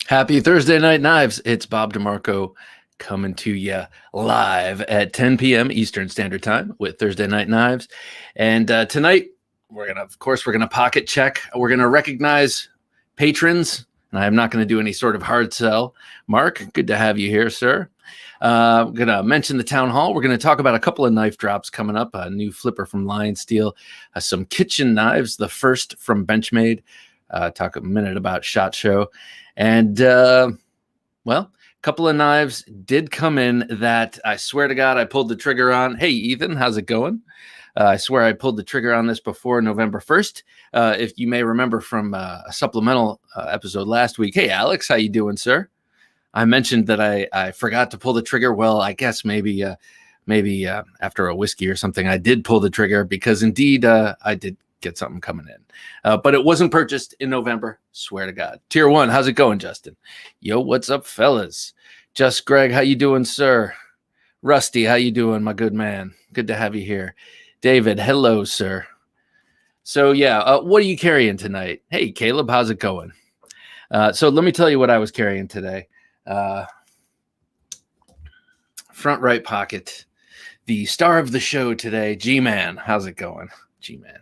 Happy Thursday Night Knives. It's Bob DeMarco coming to you live at 10 p.m. Eastern Standard Time with Thursday Night Knives. And tonight, we're going to pocket check. We're going to recognize patrons, and I'm not going to do any sort of hard sell. Mark, good to have you here, sir. I'm going to mention the town hall. We're going to talk about a couple of knife drops coming up, a new flipper from Lion Steel, some kitchen knives, the first from Benchmade. Talk a minute about SHOT Show. And, a couple of knives did come in that I swear to God I pulled the trigger on. Hey, Ethan, how's it going? I swear I pulled the trigger on this before November 1st. If you may remember from a supplemental episode last week. Hey, Alex, how you doing, sir? I mentioned that I forgot to pull the trigger. Well, I guess maybe after a whiskey or something, I did pull the trigger because indeed I did get something coming in. But it wasn't purchased in November. Swear to God. Tier 1, how's it going, Justin? Yo, what's up, fellas? Just Greg, how you doing, sir? Rusty, how you doing, my good man? Good to have you here. David, hello, sir. So, what are you carrying tonight? Hey, Caleb, how's it going? So let me tell you what I was carrying today. Front right pocket. The star of the show today, G-Man. How's it going? G-Man.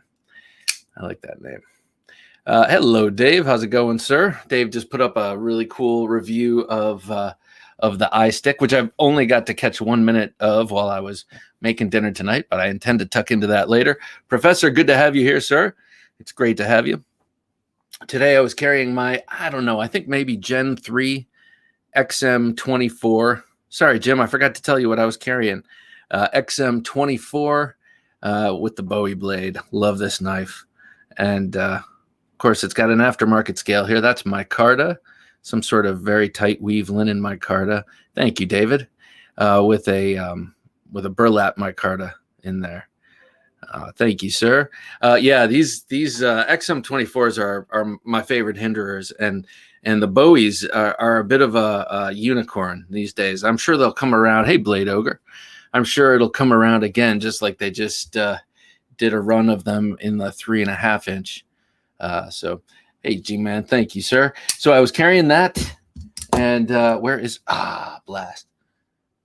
I like that name. Hello, Dave. How's it going, sir? Dave just put up a really cool review of the iStick, which I've only got to catch 1 minute of while I was making dinner tonight, but I intend to tuck into that later. Professor, good to have you here, sir. It's great to have you. Today I was carrying my, I think maybe Gen 3 XM24. Sorry, Jim, I forgot to tell you what I was carrying. XM24 with the Bowie blade. Love this knife. And, of course, it's got an aftermarket scale here. That's micarta, some sort of very tight weave linen micarta. Thank you, David, with a burlap micarta in there. Thank you, sir. These XM24s are my favorite hinderers, and the Bowies are a bit of a unicorn these days. I'm sure they'll come around. Hey, Blade Ogre. I'm sure it'll come around again, just like they just did a run of them in the 3.5 inch. So, hey, G-Man, thank you, sir. So I was carrying that, and where is blast?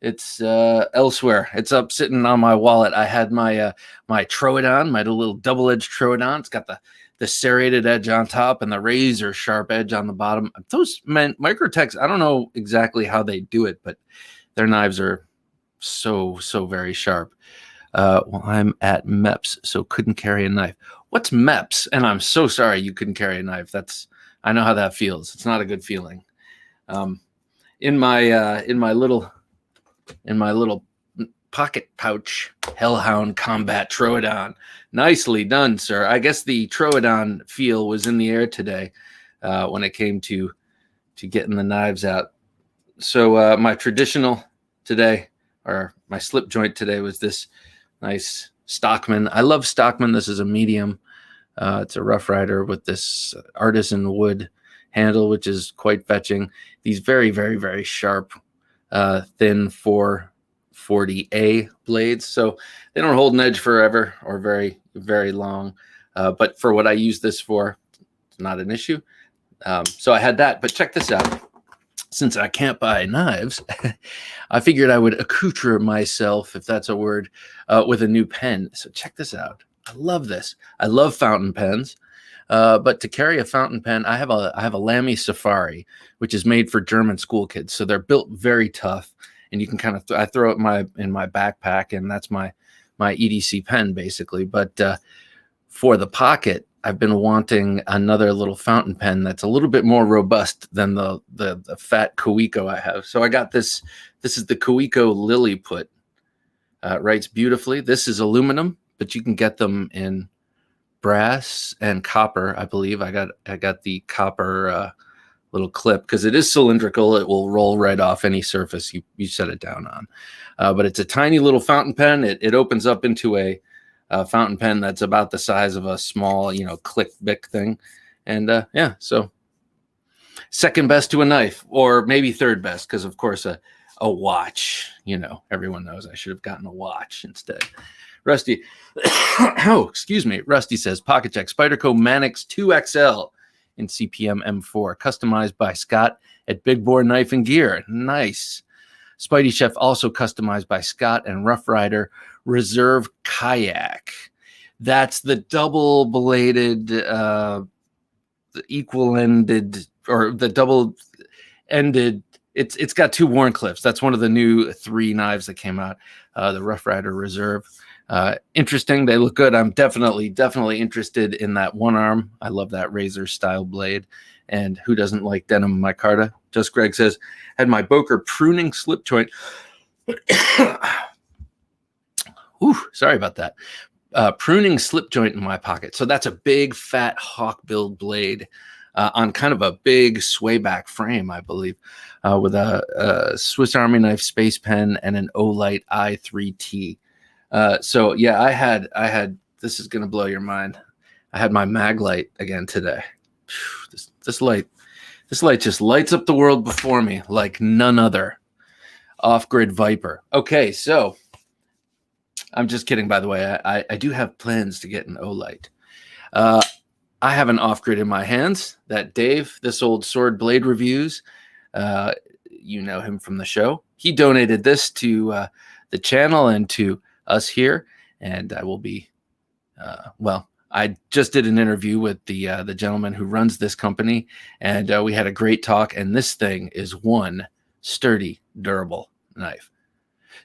It's elsewhere. It's up sitting on my wallet. I had my my Troodon, my little double-edged Troodon. It's got the serrated edge on top and the razor sharp edge on the bottom. Those Microtechs, I don't know exactly how they do it, but their knives are so very sharp. Well, I'm at MEPS, so couldn't carry a knife. What's MEPS? And I'm so sorry you couldn't carry a knife. I know how that feels. It's not a good feeling. In my little pocket pouch, Hellhound Combat Troodon. Nicely done, sir. I guess the Troodon feel was in the air today when it came to getting the knives out. So my traditional today, or my slip joint today, was this nice Stockman. I love Stockman. This is a medium. It's a Rough Rider with this artisan wood handle, which is quite fetching. These very, very, very sharp, thin 440A blades. So they don't hold an edge forever or very, very long. But for what I use this for, it's not an issue. So I had that. But check this out. Since I can't buy knives, I figured I would accoutre myself, if that's a word, with a new pen. So check this out. I love this. I love fountain pens. But to carry a fountain pen, I have a Lamy Safari, which is made for German school kids. So they're built very tough, and you can kind of I throw it in my backpack, and that's my EDC pen basically. But for the pocket, I've been wanting another little fountain pen that's a little bit more robust than the fat Coeco I have. So I got this. This is the Coeco Lilliput. Writes beautifully. This is aluminum, but you can get them in brass and copper. I believe I got the copper little clip because it is cylindrical. It will roll right off any surface you set it down on. But it's a tiny little fountain pen. It opens up into a fountain pen that's about the size of a small, click bic thing. And so second best to a knife, or maybe third best, because of course a watch, everyone knows I should have gotten a watch instead. Rusty, Rusty says, Pocket Check, Spyderco Manix 2XL in CPM M4, customized by Scott at Big Bore Knife and Gear. Nice. Spidey Chef also customized by Scott and Rough Rider Reserve Kayak. That's the double-bladed, the equal-ended, or the double-ended. It's got two Warncliffs. That's one of the new 3 knives that came out. The Rough Rider Reserve. Interesting. They look good. I'm definitely interested in that one arm. I love that razor style blade. And who doesn't like denim micarta? Just Greg says, had my Boker pruning slip joint. Ooh, sorry about that. Pruning slip joint in my pocket. So that's a big fat hawk build blade on kind of a big sway back frame, I believe, with a Swiss Army knife space pen and an Olight i3T. So yeah, I had, this is going to blow your mind. I had my Maglite again today. This light just lights up the world before me like none other. Off-grid Viper. Okay, so I'm just kidding, by the way. I do have plans to get an Olight. I have an off-grid in my hands that Dave, this old sword blade reviews, you know him from the show. He donated this to the channel and to us here, and I will be, I just did an interview with the gentleman who runs this company, and we had a great talk, and this thing is one sturdy, durable knife.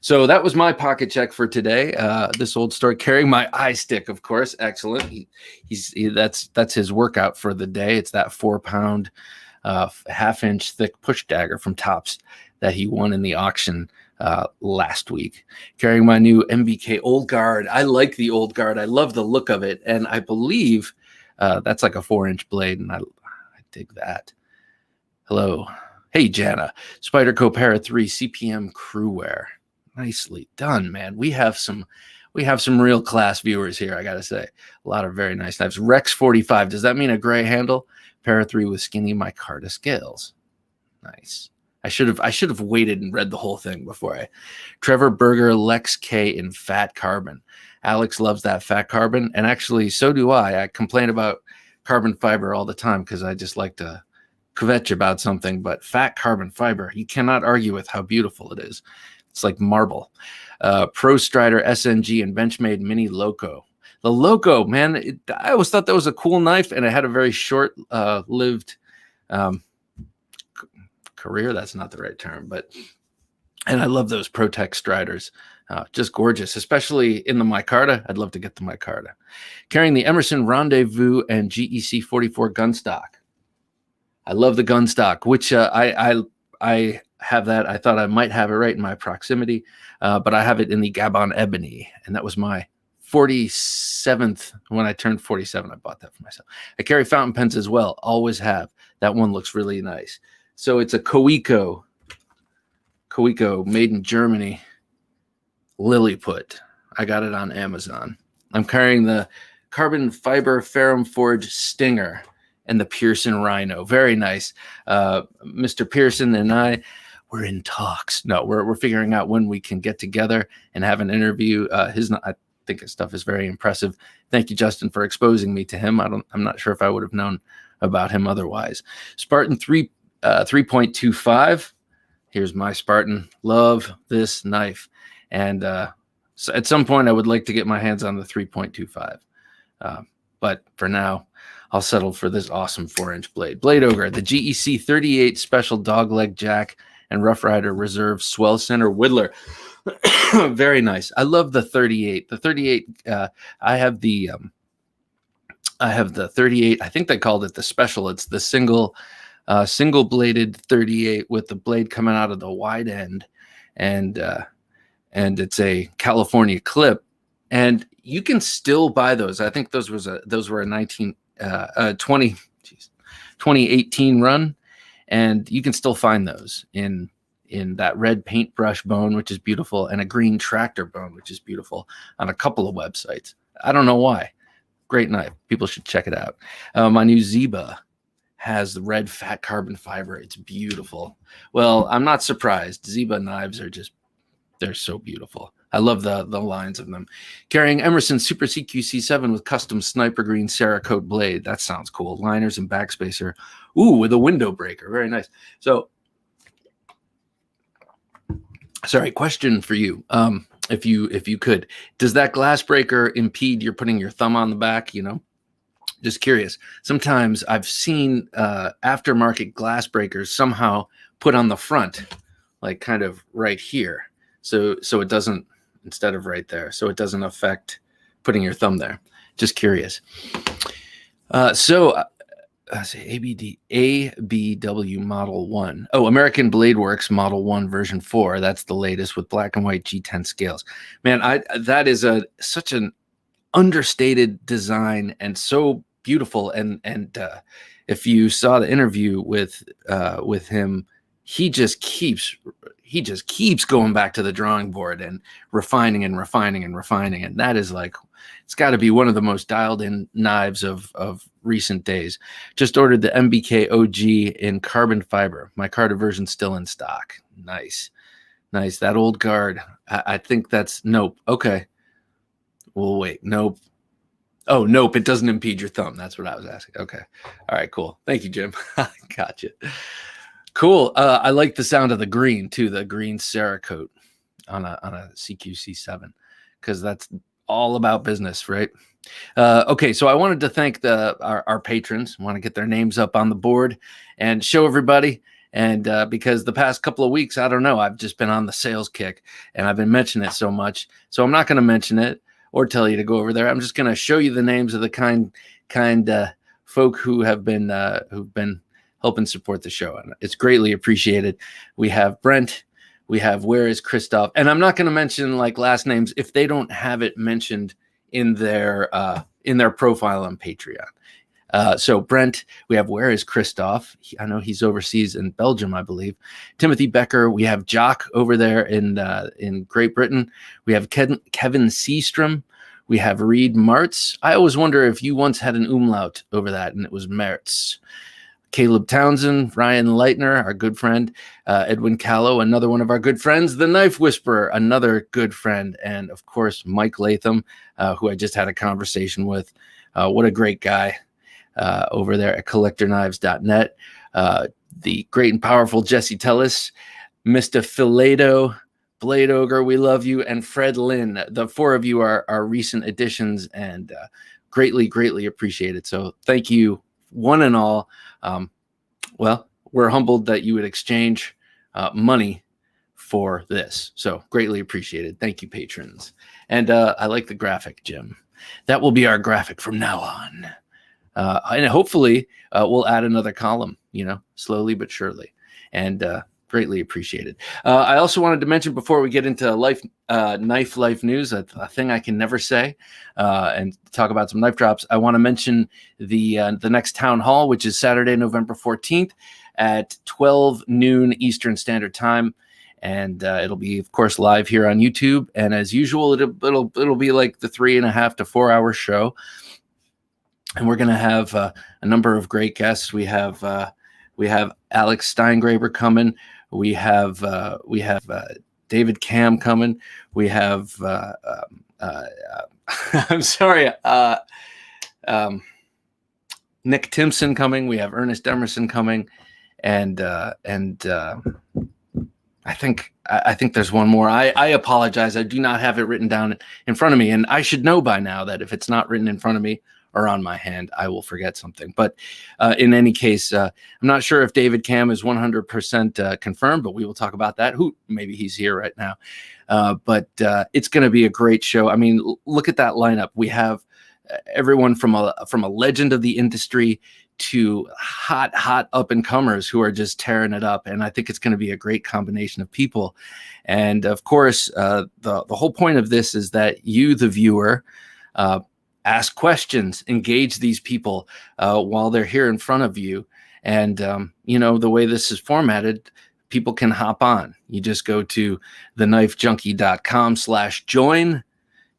So that was my pocket check for today. This old story, carrying my eye stick, of course. Excellent. That's his workout for the day. It's that 4-pound, half-inch thick push dagger from Tops that he won in the auction last week. Carrying my new MBK Old Guard. I like the Old Guard. I love the look of it, and I believe that's like a 4-inch blade, and I dig that. Hello. Hey, Jana. Spyderco Para 3 CPM crew wear. Nicely done, man. We have some real class viewers here, I gotta say. A lot of very nice knives. Rex 45. Does that mean a gray handle? Para 3 with skinny micarta scales. Nice. I should have waited and read the whole thing before I. Trevor Berger Lex K in fat carbon. Alex loves that fat carbon, and actually so do I. I complain about carbon fiber all the time because I just like to kvetch about something, but fat carbon fiber, you cannot argue with how beautiful it is. It's like marble. Pro Strider SNG and Benchmade Mini Loco. The Loco, man, I always thought that was a cool knife, and it had a very short-lived career. That's not the right term, and I love those Protec Striders. Just gorgeous, especially in the micarta. I'd love to get the micarta. Carrying the Emerson Rendezvous and GEC 44 gun stock. I love the gun stock, which I have that. I thought I might have it right in my proximity, but I have it in the Gabon Ebony, and that was my 47th. When I turned 47, I bought that for myself. I carry fountain pens as well. Always have. That one looks really nice. So it's a Coeco made in Germany, Lilliput. I got it on Amazon. I'm carrying the carbon fiber Ferrum Forge Stinger and the Pearson Rhino. Very nice. Mr. Pearson and I, we're in talks. No, we're figuring out when we can get together and have an interview. I think his stuff is very impressive. Thank you, Justin, for exposing me to him. I'm not sure if I would have known about him otherwise. Spartan 3.25. Here's my Spartan. Love this knife. And so at some point, I would like to get my hands on the 3.25. But for now, I'll settle for this awesome 4-inch blade. Blade Ogre, the GEC 38 Special Dogleg Jack and Rough Rider Reserve Swell Center Whittler. Very nice. I love the 38. The 38, I have the 38. I think they called it the Special. It's the single bladed 38 with the blade coming out of the wide end, and it's a California clip, and you can still buy those. I think those were a 2018 run, and you can still find those in that red paintbrush bone, which is beautiful, and a green tractor bone, which is beautiful, on a couple of websites. I don't know why. Great knife. People should check it out. My new Zeba has the red fat carbon fiber. It's beautiful. Well, I'm not surprised. Zeba knives are they're so beautiful. I love the lines of them. Carrying Emerson Super CQC7 with custom sniper green cerakoted blade. That sounds cool. Liners and backspacer. Ooh, with a window breaker. Very nice. So, sorry, question for you. If you could, does that glass breaker impede your putting your thumb on the back? Just curious. Sometimes I've seen aftermarket glass breakers somehow put on the front, like kind of right here. So it doesn't, instead of right there, so it doesn't affect putting your thumb there. Just curious. ABW Model 1. Oh, American Blade Works Model 1 version 4. That's the latest with black and white G10 scales. Man, that is such an understated design and so beautiful. And if you saw the interview with him, he just keeps going back to the drawing board and refining and refining and refining. And that is like, it's got to be one of the most dialed in knives of recent days. Just ordered the MBK OG in carbon fiber. My Carter version still in stock. Nice. That old guard. I think that's nope. Okay. Well, wait, nope. Oh, nope. It doesn't impede your thumb. That's what I was asking. Okay. All right, cool. Thank you, Jim. Gotcha. Cool. I like the sound of the green too. The green Cerakote on a CQC7, because that's all about business, right? Okay, so I wanted to thank our patrons. I want to get their names up on the board and show everybody. And because the past couple of weeks, I don't know, I've just been on the sales kick and I've been mentioning it so much. So I'm not going to mention it or tell you to go over there. I'm just going to show you the names of the kind folk who have been helping support the show, and it's greatly appreciated. We have Brent, we have Where is Christoph, and I'm not going to mention like last names if they don't have it mentioned in their profile on Patreon. So Brent, we have Where is Christoph? I know he's overseas in Belgium, I believe. Timothy Becker, we have Jock over there in Great Britain. We have Kevin Seastrom. We have Reed Martz. I always wonder if you once had an umlaut over that, and it was Mertz. Caleb Townsend, Ryan Leitner, our good friend, Edwin Callow, another one of our good friends, The Knife Whisperer, another good friend, and of course, Mike Latham, who I just had a conversation with. What a great guy over there at collectorknives.net. The great and powerful Jesse Tellis, Mr. Filato, Blade Ogre, we love you, and Fred Lynn. The four of you are recent additions and greatly appreciated. So thank you, one and all. Well, we're humbled that you would exchange money for this. So greatly appreciated. Thank you, patrons. And I like the graphic, Jim. That will be our graphic from now on. And hopefully we'll add another column, slowly but surely. And greatly appreciated. I also wanted to mention before we get into knife life news, a thing I can never say, and talk about some knife drops. I want to mention the next town hall, which is Saturday, November 14th at 12 noon Eastern Standard Time. And it'll be, of course, live here on YouTube. And as usual, it'll be like the 3.5 to 4 hour show. And we're going to have a number of great guests. We have Alex Steingraber coming. We have David Cam coming. We have I'm sorry, Nick Timpson coming. We have Ernest Emerson coming, and I think there's one more. I apologize. I do not have it written down in front of me, and I should know by now that if it's not written in front of me or on my hand, I will forget something. But in any case, I'm not sure if David Cam is 100% confirmed, but we will talk about that. Maybe he's here right now. But it's going to be a great show. I mean, look at that lineup. We have everyone from a legend of the industry to hot up and comers who are just tearing it up. And I think it's going to be a great combination of people. And of course, the whole point of this is that you, the viewer, ask questions, engage these people while they're here in front of you. And, the way this is formatted, people can hop on. You just go to thenifejunkie.com/join.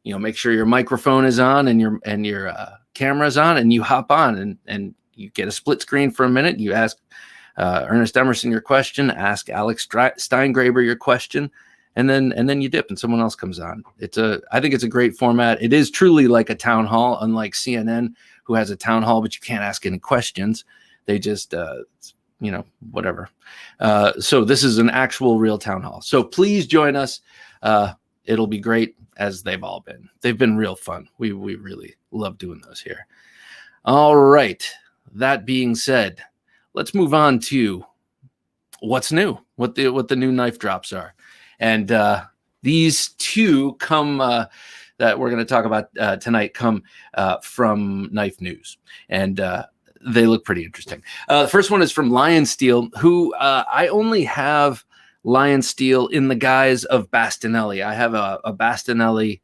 Make sure your microphone is on and your camera's on, and you hop on and you get a split screen for a minute. You ask Ernest Emerson your question, ask Alex Steingraber your question, and then you dip and someone else comes on. I think it's a great format. It is truly like a town hall, unlike CNN, who has a town hall, but you can't ask any questions. They just, whatever. So this is an actual real town hall. So please join us. It'll be great, as they've all been. They've been real fun. We really love doing those here. All right. That being said, let's move on to what's new, what the new knife drops are. And these two come that we're going to talk about tonight come from Knife News. And they look pretty interesting. The first one is from Lion Steel, who I only have Lion Steel in the guise of Bastinelli. I have a Bastinelli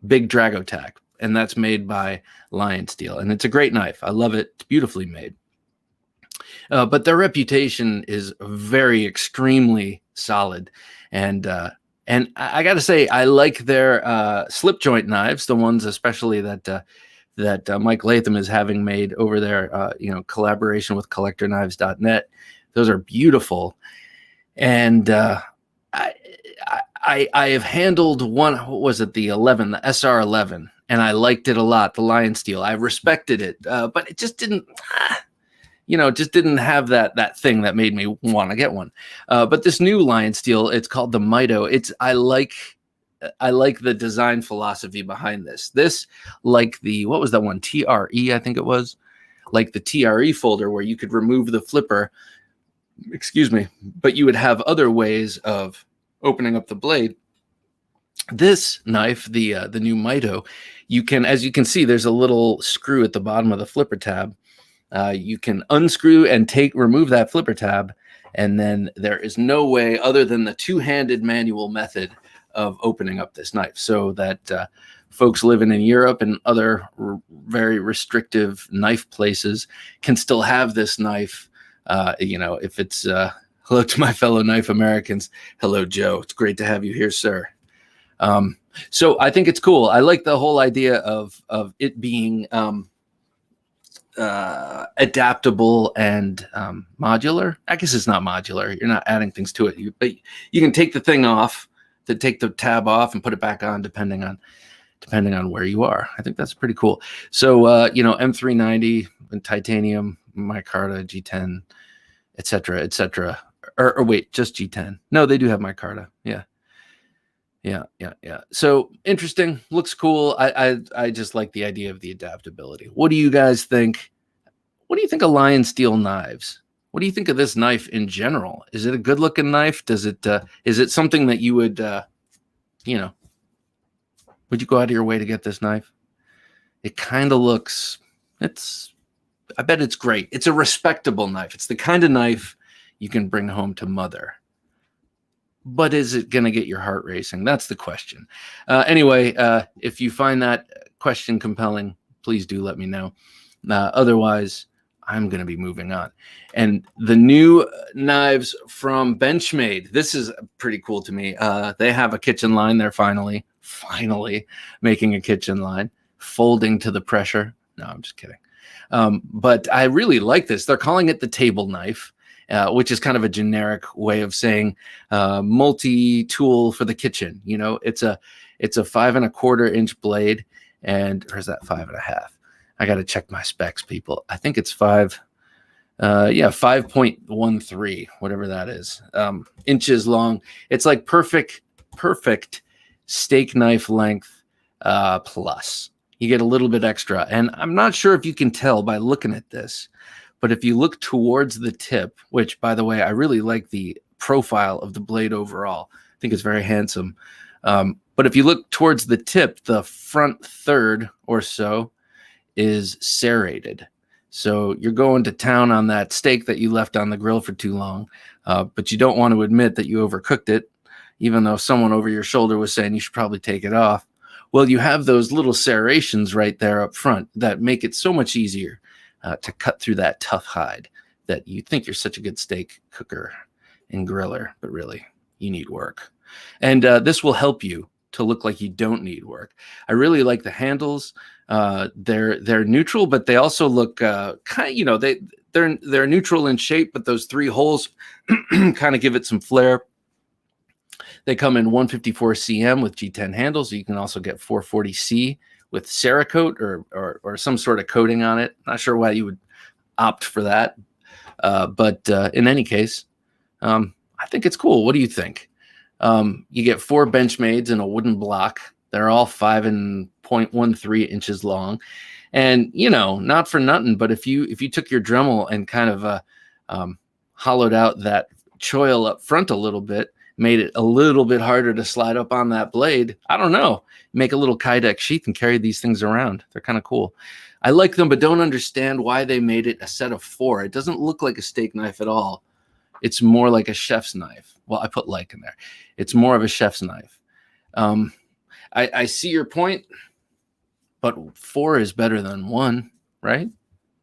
Big Drago Tack, and that's made by Lion Steel. And it's a great knife. I love it. It's beautifully made. But their reputation is very extremely solid. And I got to say, I like their slip joint knives, the ones especially that Mike Latham is having made over there, collaboration with collectorknives.net. Those are beautiful. And I have handled one, what was it, the SR11, and I liked it a lot, the Lion Steel. I respected it, but it just didn't, didn't have that thing that made me want to get one. But this new Lion Steel, it's called the Mito. I like the design philosophy behind this. This, like what was that one? TRE, I think it was. Like the TRE folder where you could remove the flipper, but you would have other ways of opening up the blade. This knife, the new Mito, as you can see, there's a little screw at the bottom of the flipper tab. You can unscrew and remove that flipper tab, and then there is no way other than the two-handed manual method of opening up this knife, so that folks living in Europe and other very restrictive knife places can still have this knife. If it's hello to my fellow knife Americans. Hello, Joe. It's great to have you here, sir. So I think it's cool. I like the whole idea of it being adaptable and modular. I guess it's not modular. You're not adding things to it, but you can take the thing off, take the tab off and put it back on depending on where you are. I think that's pretty cool. So M390 and titanium, micarta, G10, etc. Or wait, just G10. No, they do have micarta. Yeah. So interesting, looks cool. I just like the idea of the adaptability. What do you guys think? What do you think of Lion Steel knives? What do you think of this knife in general? Is it a good looking knife? Is it something that you would, would you go out of your way to get this knife? It kind of looks, I bet it's great. It's a respectable knife. It's the kind of knife you can bring home to mother. But is it going to get your heart racing? That's the question. Anyway, if you find that question compelling, please do let me know. Otherwise, I'm going to be moving on. And the new knives from Benchmade. This is pretty cool to me. They have a kitchen line. They're finally making a kitchen line, folding to the pressure. No, I'm just kidding. But I really like this. They're calling it the table knife. Which is kind of a generic way of saying multi-tool for the kitchen. It's a 5 1/4 inch blade, or is that 5.5? I got to check my specs, people. I think it's 5.13, whatever that is, inches long. It's like perfect steak knife length plus. You get a little bit extra, and I'm not sure if you can tell by looking at this. But if you look towards the tip, which, by the way, I really like the profile of the blade overall. I think it's very handsome. But if you look towards the tip, the front third or so is serrated. So you're going to town on that steak that you left on the grill for too long, but you don't want to admit that you overcooked it, even though someone over your shoulder was saying you should probably take it off. Well, you have those little serrations right there up front that make it so much easier to cut through that tough hide that you think you're such a good steak cooker and griller, but really you need work. And this will help you to look like you don't need work. I really like the handles. They're neutral, but they also look kind of, they're neutral in shape, but those 3 holes kind of give it some flair. They come in 154 cm with G10 handles. You can also get 440C with Cerakote or some sort of coating on it. Not sure why you would opt for that, but in any case, I think it's cool. What do you think? You get 4 Benchmades in a wooden block. They're all 5.13 inches long, and not for nothing, but if you took your Dremel and kind of hollowed out that choil up front a little bit, made it a little bit harder to slide up on that blade, I don't know, make a little Kydex sheath and carry these things around. They're kind of cool. I like them, but don't understand why they made it a set of 4. It doesn't look like a steak knife at all. It's more like a chef's knife. Well, I put like in there. It's more of a chef's knife. I see your point, but 4 is better than 1, right?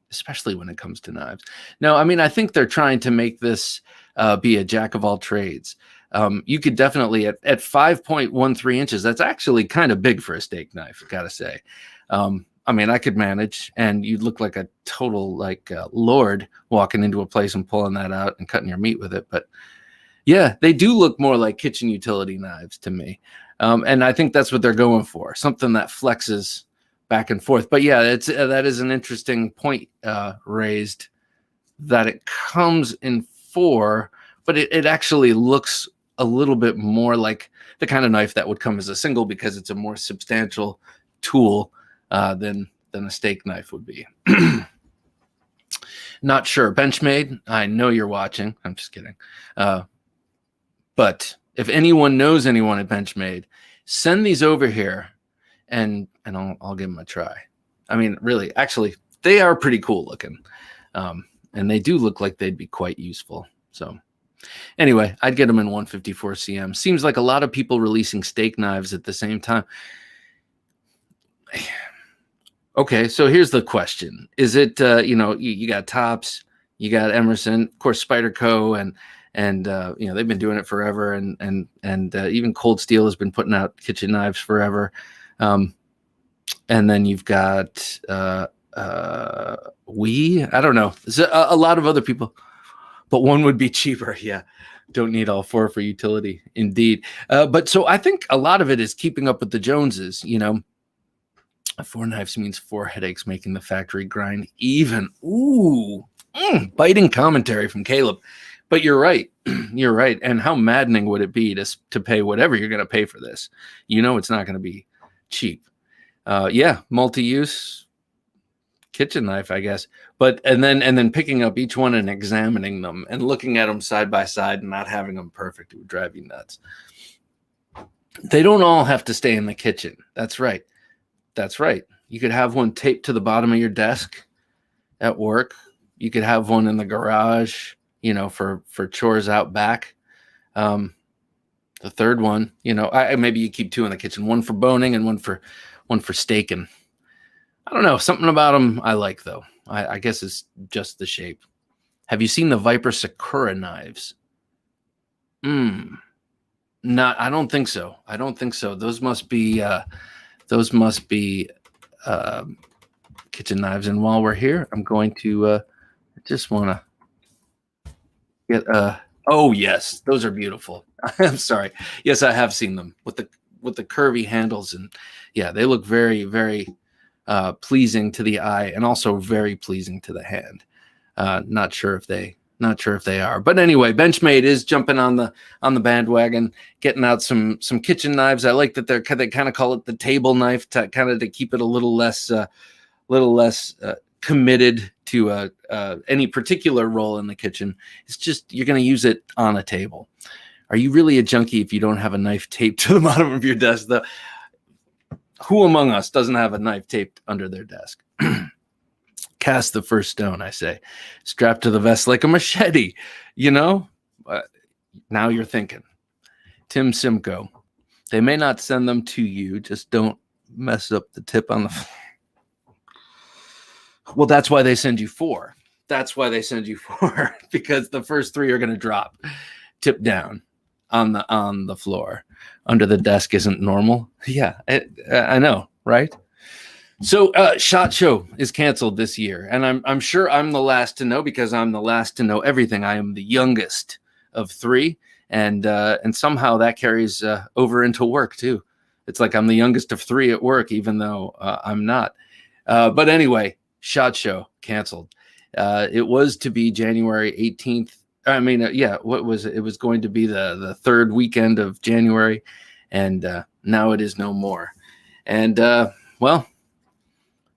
Especially when it comes to knives. No, I mean, I think they're trying to make this be a jack of all trades. You could definitely, at 5.13 inches, that's actually kind of big for a steak knife, I gotta say. I mean, I could manage, and you'd look like a total lord walking into a place and pulling that out and cutting your meat with it. But yeah, they do look more like kitchen utility knives to me. And I think that's what they're going for, something that flexes back and forth. But yeah, that is an interesting point raised, that it comes in 4, but it actually looks a little bit more like the kind of knife that would come as a single, because it's a more substantial tool than a steak knife would be. Not sure. Benchmade, I know you're watching. I'm just kidding. But if anyone knows anyone at Benchmade, send these over here, and I'll give them a try. I mean, really, actually, they are pretty cool looking, and they do look like they'd be quite useful. So anyway, I'd get them in 154 cm. Seems like a lot of people releasing steak knives at the same time. Okay, so here's the question. Is it, you got Tops, you got Emerson, of course, Spyderco, and they've been doing it forever, and even Cold Steel has been putting out kitchen knives forever. And then you've got I don't know. There's a lot of other people, but one would be cheaper. Yeah. Don't need all 4 for utility. Indeed. But so I think a lot of it is keeping up with the Joneses, 4 knives means 4 headaches, making the factory grind even. Ooh, biting commentary from Caleb. But you're right. You're right. And how maddening would it be to pay whatever you're going to pay for this? It's not going to be cheap. Yeah, multi-use kitchen knife, I guess. But and then picking up each one and examining them and looking at them side by side and not having them perfect, it would drive you nuts. They don't all have to stay in the kitchen. That's right. That's right. You could have one taped to the bottom of your desk at work. You could have one in the garage, for chores out back. The third one, maybe you keep 2 in the kitchen, one for boning and one for steaking. I don't know, something about them I like, though. I guess it's just the shape. Have you seen the Viper Sakura knives? Not. I don't think so. Those must be kitchen knives. And while we're here, I'm going to just want to get oh yes, those are beautiful. I'm sorry. Yes, I have seen them with the curvy handles, and yeah, they look very, very pleasing to the eye, and also very pleasing to the hand. Not sure if they are, but anyway, Benchmade is jumping on the bandwagon, getting out some kitchen knives. I like that they kind of call it the table knife, to keep it a little less committed to any particular role in the kitchen. It's just you're going to use it on a table. Are you really a junkie if you don't have a knife taped to the bottom of your desk? Who among us doesn't have a knife taped under their desk? Cast the first stone, I say. Strapped to the vest like a machete, Now you're thinking. Tim Simcoe. They may not send them to you, just don't mess up the tip on the... Well, that's why they send you 4. Because the first 3 are going to drop. Tip down on the floor. Under the desk isn't normal. Yeah, I know, right? So SHOT Show is canceled this year, and I'm sure I'm the last to know, because I'm the last to know everything. I am the youngest of 3, and somehow that carries over into work too. It's like I'm the youngest of 3 at work, even though I'm not. But anyway, SHOT Show canceled. It was to be January 18th. I mean, what was it? It was going to be the third weekend of January, and now it is no more. And well,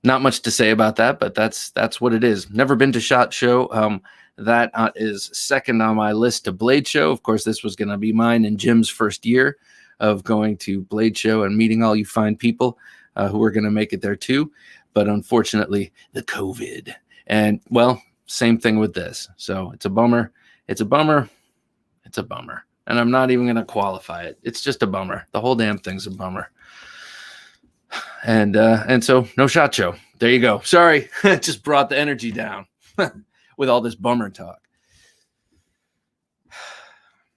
not much to say about that, but that's what it is. Never been to SHOT Show. That is second on my list to Blade Show. Of course, this was going to be mine and Jim's first year of going to Blade Show and meeting all you fine people who were going to make it there too. But unfortunately, the COVID. And, well, same thing with this. So it's a bummer. It's a bummer. It's a bummer. And I'm not even going to qualify it. It's just a bummer. The whole damn thing's a bummer. And so no SHOT Show. There you go. Sorry. It just brought the energy down with all this bummer talk.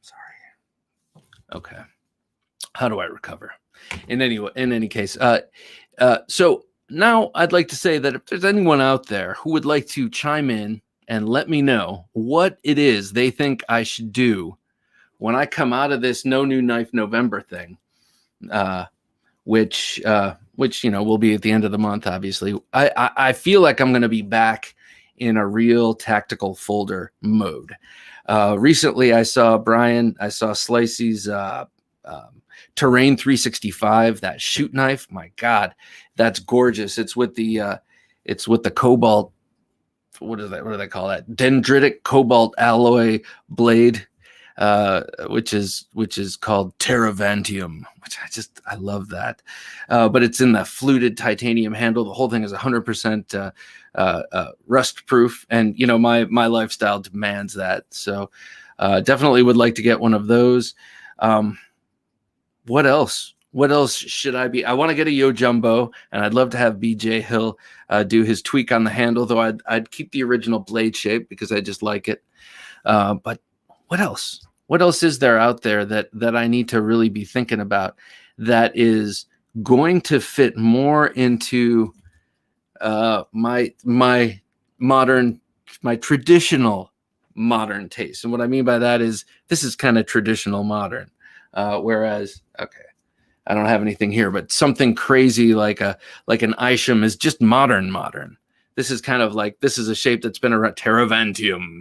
Sorry. Okay. How do I recover? In any case, so now I'd like to say that if there's anyone out there who would like to chime in and let me know what it is they think I should do when I come out of this No New Knife November thing, which will be at the end of the month, obviously. I feel like I'm going to be back in a real tactical folder mode. Recently, I saw Slicey's Terrain 365, that shoot knife. My God, that's gorgeous. It's with the cobalt. What do they call that? Dendritic cobalt alloy blade, which is called Terravantium, which I love that. But it's in the fluted titanium handle. The whole thing is 100% rust proof, and my lifestyle demands that. So definitely would like to get one of those. What else? What else should I be? I want to get a Yo Jumbo, and I'd love to have BJ Hill do his tweak on the handle, though I'd keep the original blade shape because I just like it. But what else? What else is there out there that I need to really be thinking about that is going to fit more into my traditional modern taste? And what I mean by that is this is kind of traditional modern. Whereas, okay, I don't have anything here, but something crazy like an Isham is just modern. This is kind of like, this is a shape that's been around. Terravantium.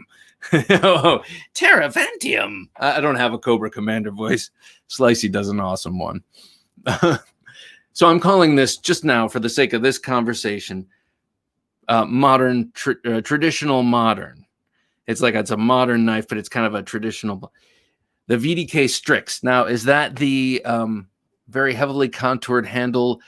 Oh, Terravantium. I don't have a Cobra Commander voice. Slicey does an awesome one. So I'm calling this, just now for the sake of this conversation, modern, traditional modern. It's like it's a modern knife, but it's kind of a traditional. The VDK Strix. Now, is that the very heavily contoured handle,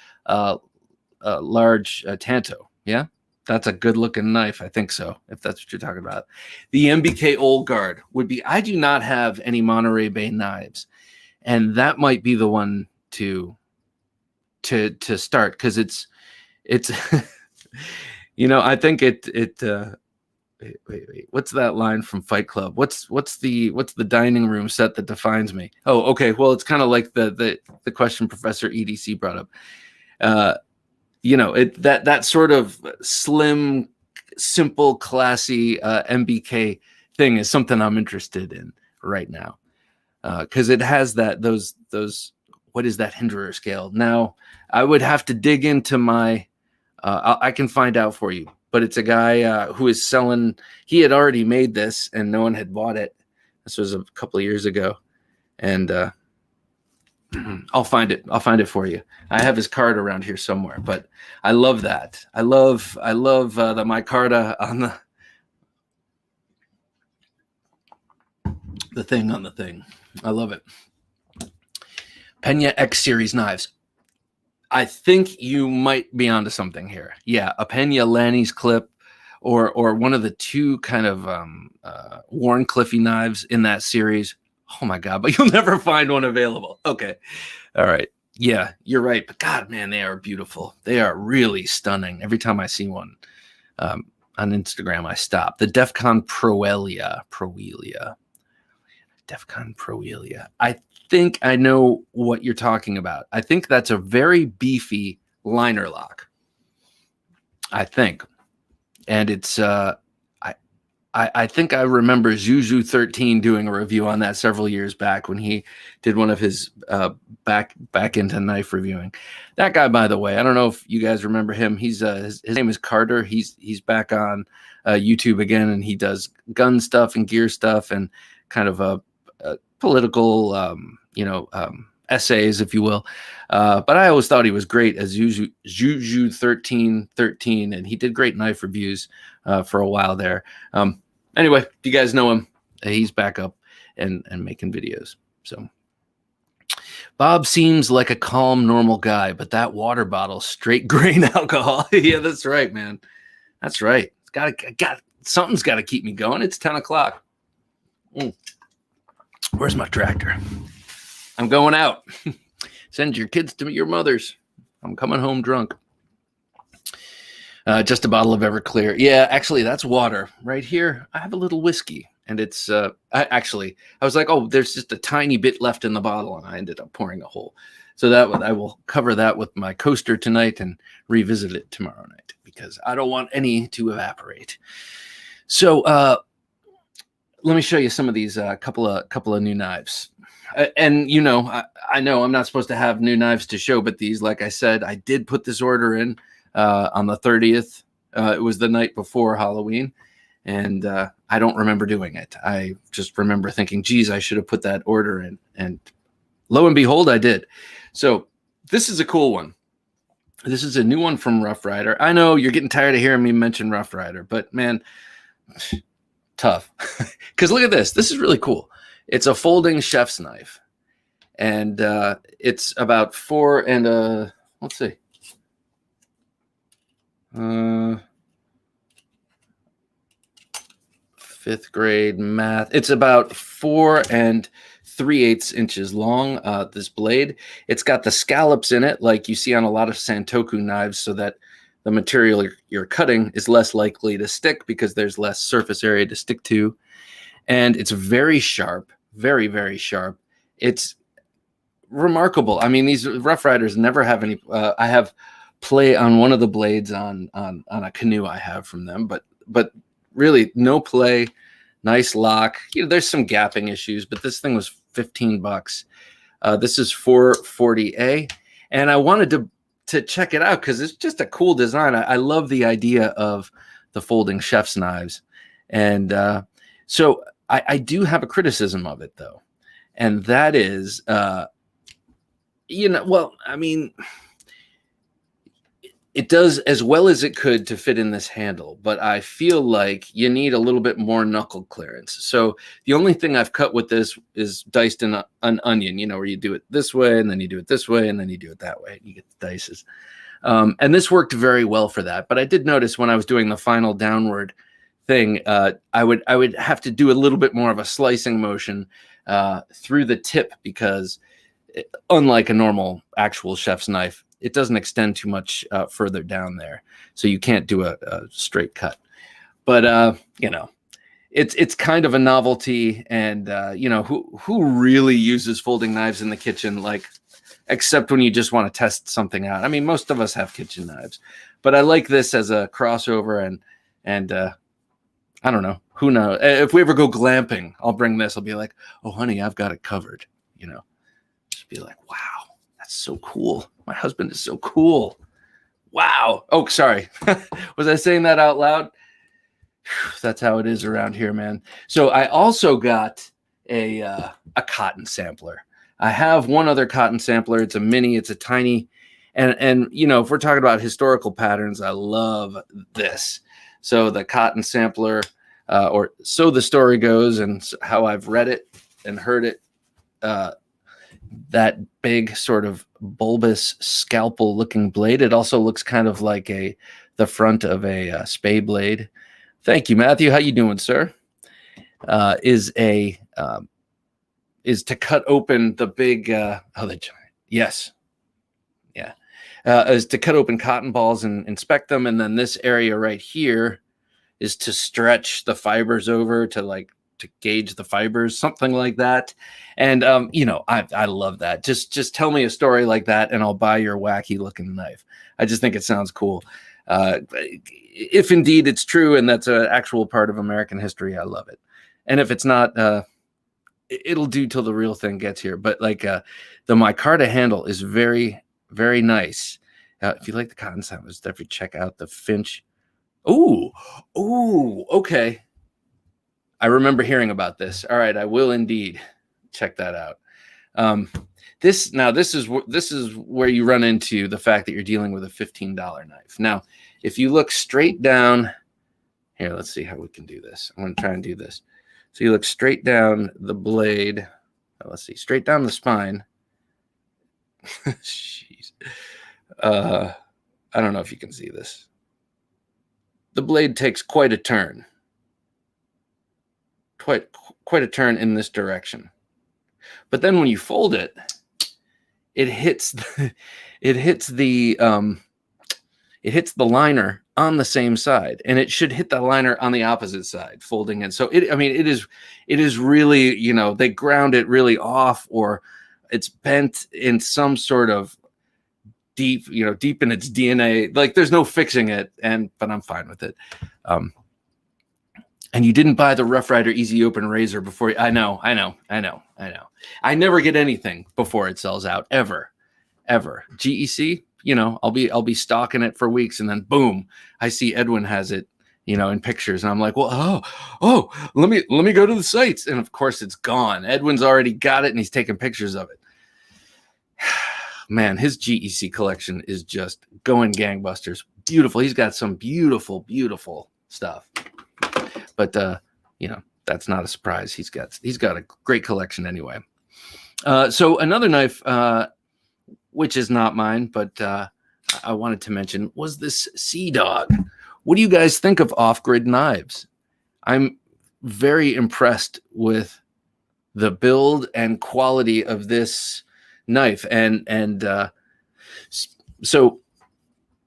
large Tanto? Yeah, that's a good looking knife. I think so, if that's what you're talking about. The MBK Old Guard would be. I do not have any Monterey Bay knives, and that might be the one to start, because it's I think it. Wait. What's that line from Fight Club? What's the dining room set that defines me? Oh, okay. Well, it's kind of like the question Professor EDC brought up. That sort of slim, simple, classy MBK thing is something I'm interested in right now, because it has those. What is that Hinderer scale? Now, I would have to dig into my. I can find out for you. But it's a guy who is selling. He had already made this, and no one had bought it. This was a couple of years ago, and I'll find it. I'll find it for you. I have his card around here somewhere. But I love that. I love the micarta on the thing on the thing. I love it. Pena X Series knives. I think you might be onto something here. Yeah, a Pena Lanny's clip, or one of the two kind of Warren Cliffy knives in that series. Oh my God, but you'll never find one available. Okay. All right. Yeah, you're right. But God, man, they are beautiful. They are really stunning. Every time I see one on Instagram, I stop. The DEFCON Proelia. DEFCON Proelia. I think I know what you're talking about. I think that's a very beefy liner lock. I think. And it's I I think I remember Zuzu13 doing a review on that several years back when he did one of his back into knife reviewing. That guy, by the way, I don't know if you guys remember him. He's his name is Carter. He's back on YouTube again, and he does gun stuff and gear stuff and kind of a political, essays, if you will. But I always thought he was great as Juju1313, and he did great knife reviews for a while there. Anyway, if you guys know him, he's back up and making videos. So Bob seems like a calm, normal guy, but that water bottle, straight grain alcohol. Yeah, that's right, man. That's right. Something's got to keep me going. It's 10 o'clock. Where's my tractor? I'm going out. Send your kids to your mothers. I'm coming home drunk. Just a bottle of Everclear. Yeah, actually, that's water. Right here, I have a little whiskey. And it's, I was like, oh, there's just a tiny bit left in the bottle. And I ended up pouring a whole. So I will cover that with my coaster tonight and revisit it tomorrow night because I don't want any to evaporate. So let me show you some of these couple of new knives. And, I know I'm not supposed to have new knives to show, but these, like I said, I did put this order in on the 30th. It was the night before Halloween, and I don't remember doing it. I just remember thinking, geez, I should have put that order in. And lo and behold, I did. So this is a cool one. This is a new one from Rough Rider. I know you're getting tired of hearing me mention Rough Rider, but man, tough. Because look at this. This is really cool. It's a folding chef's knife, and it's about 4 and let's see, 5th grade math. It's about 4 3/8 inches long. This blade. It's got the scallops in it, like you see on a lot of Santoku knives, so that the material you're cutting is less likely to stick because there's less surface area to stick to, and it's very sharp. Very, very sharp. It's remarkable. I mean, these Rough Riders never have any. I have play on one of the blades on a canoe I have from them, but really no play. Nice lock. There's some gapping issues, but this thing was $15. This is 440A, and I wanted to check it out because it's just a cool design. I love the idea of the folding chef's knives, and so. I do have a criticism of it, though, and that is, well, I mean, it does as well as it could to fit in this handle, but I feel like you need a little bit more knuckle clearance. So the only thing I've cut with this is diced in an onion, where you do it this way, and then you do it this way, and then you do it that way, and you get the dices. And this worked very well for that, but I did notice when I was doing the final downward thing, I would have to do a little bit more of a slicing motion through the tip because unlike a normal actual chef's knife, it doesn't extend too much further down there. So you can't do a straight cut. But, it's kind of a novelty. And, who really uses folding knives in the kitchen, except when you just want to test something out? I mean, most of us have kitchen knives. But I like this as a crossover and I don't know. Who knows? If we ever go glamping, I'll bring this. I'll be like, oh, honey, I've got it covered. Just be like, wow, that's so cool. My husband is so cool. Wow. Oh, sorry. Was I saying that out loud? That's how it is around here, man. So I also got a cotton sampler. I have one other cotton sampler. It's a mini. It's a tiny. And if we're talking about historical patterns, I love this. So the cotton sampler, or so the story goes, and how I've read it and heard it, that big sort of bulbous scalpel-looking blade. It also looks kind of like the front of a spay blade. Thank you, Matthew. How you doing, sir? Is to cut open the big. The giant. Yes. Yeah. Is to cut open cotton balls and inspect them. And then this area right here is to stretch the fibers over to gauge the fibers, something like that. And, I love that. Just tell me a story like that and I'll buy your wacky looking knife. I just think it sounds cool. If indeed it's true and that's an actual part of American history, I love it. And if it's not, it'll do till the real thing gets here. But like the micarta handle is very, very nice. If you like the cotton sounds, definitely check out the Finch. Ooh, okay. I remember hearing about this. All right, I will indeed check that out. This is where you run into the fact that you're dealing with a $15 knife. Now, if you look straight down here, let's see how we can do this. I'm going to try and do this. So you look straight down the blade. Let's see, straight down the spine. Jeez. I don't know if you can see this. The blade takes quite a turn. Quite a turn in this direction. But then when you fold it, it hits the liner on the same side, and it should hit the liner on the opposite side, folding it. So it is really, they ground it really off, or it's bent in some sort of deep in its DNA. Like there's no fixing it, but I'm fine with it. And you didn't buy the Rough Rider Easy Open razor before. I know. I never get anything before it sells out, ever. GEC, I'll be stalking it for weeks, and then boom, I see Edwin has it, in pictures, and I'm like, well, let me go to the sites, and of course it's gone. Edwin's already got it, and he's taking pictures of it. Man, his GEC collection is just going gangbusters. Beautiful. He's got some beautiful, beautiful stuff. But that's not a surprise. He's got a great collection anyway. So another knife, which is not mine, but I wanted to mention, was this Seadog. What do you guys think of off-grid knives? I'm very impressed with the build and quality of this knife, and so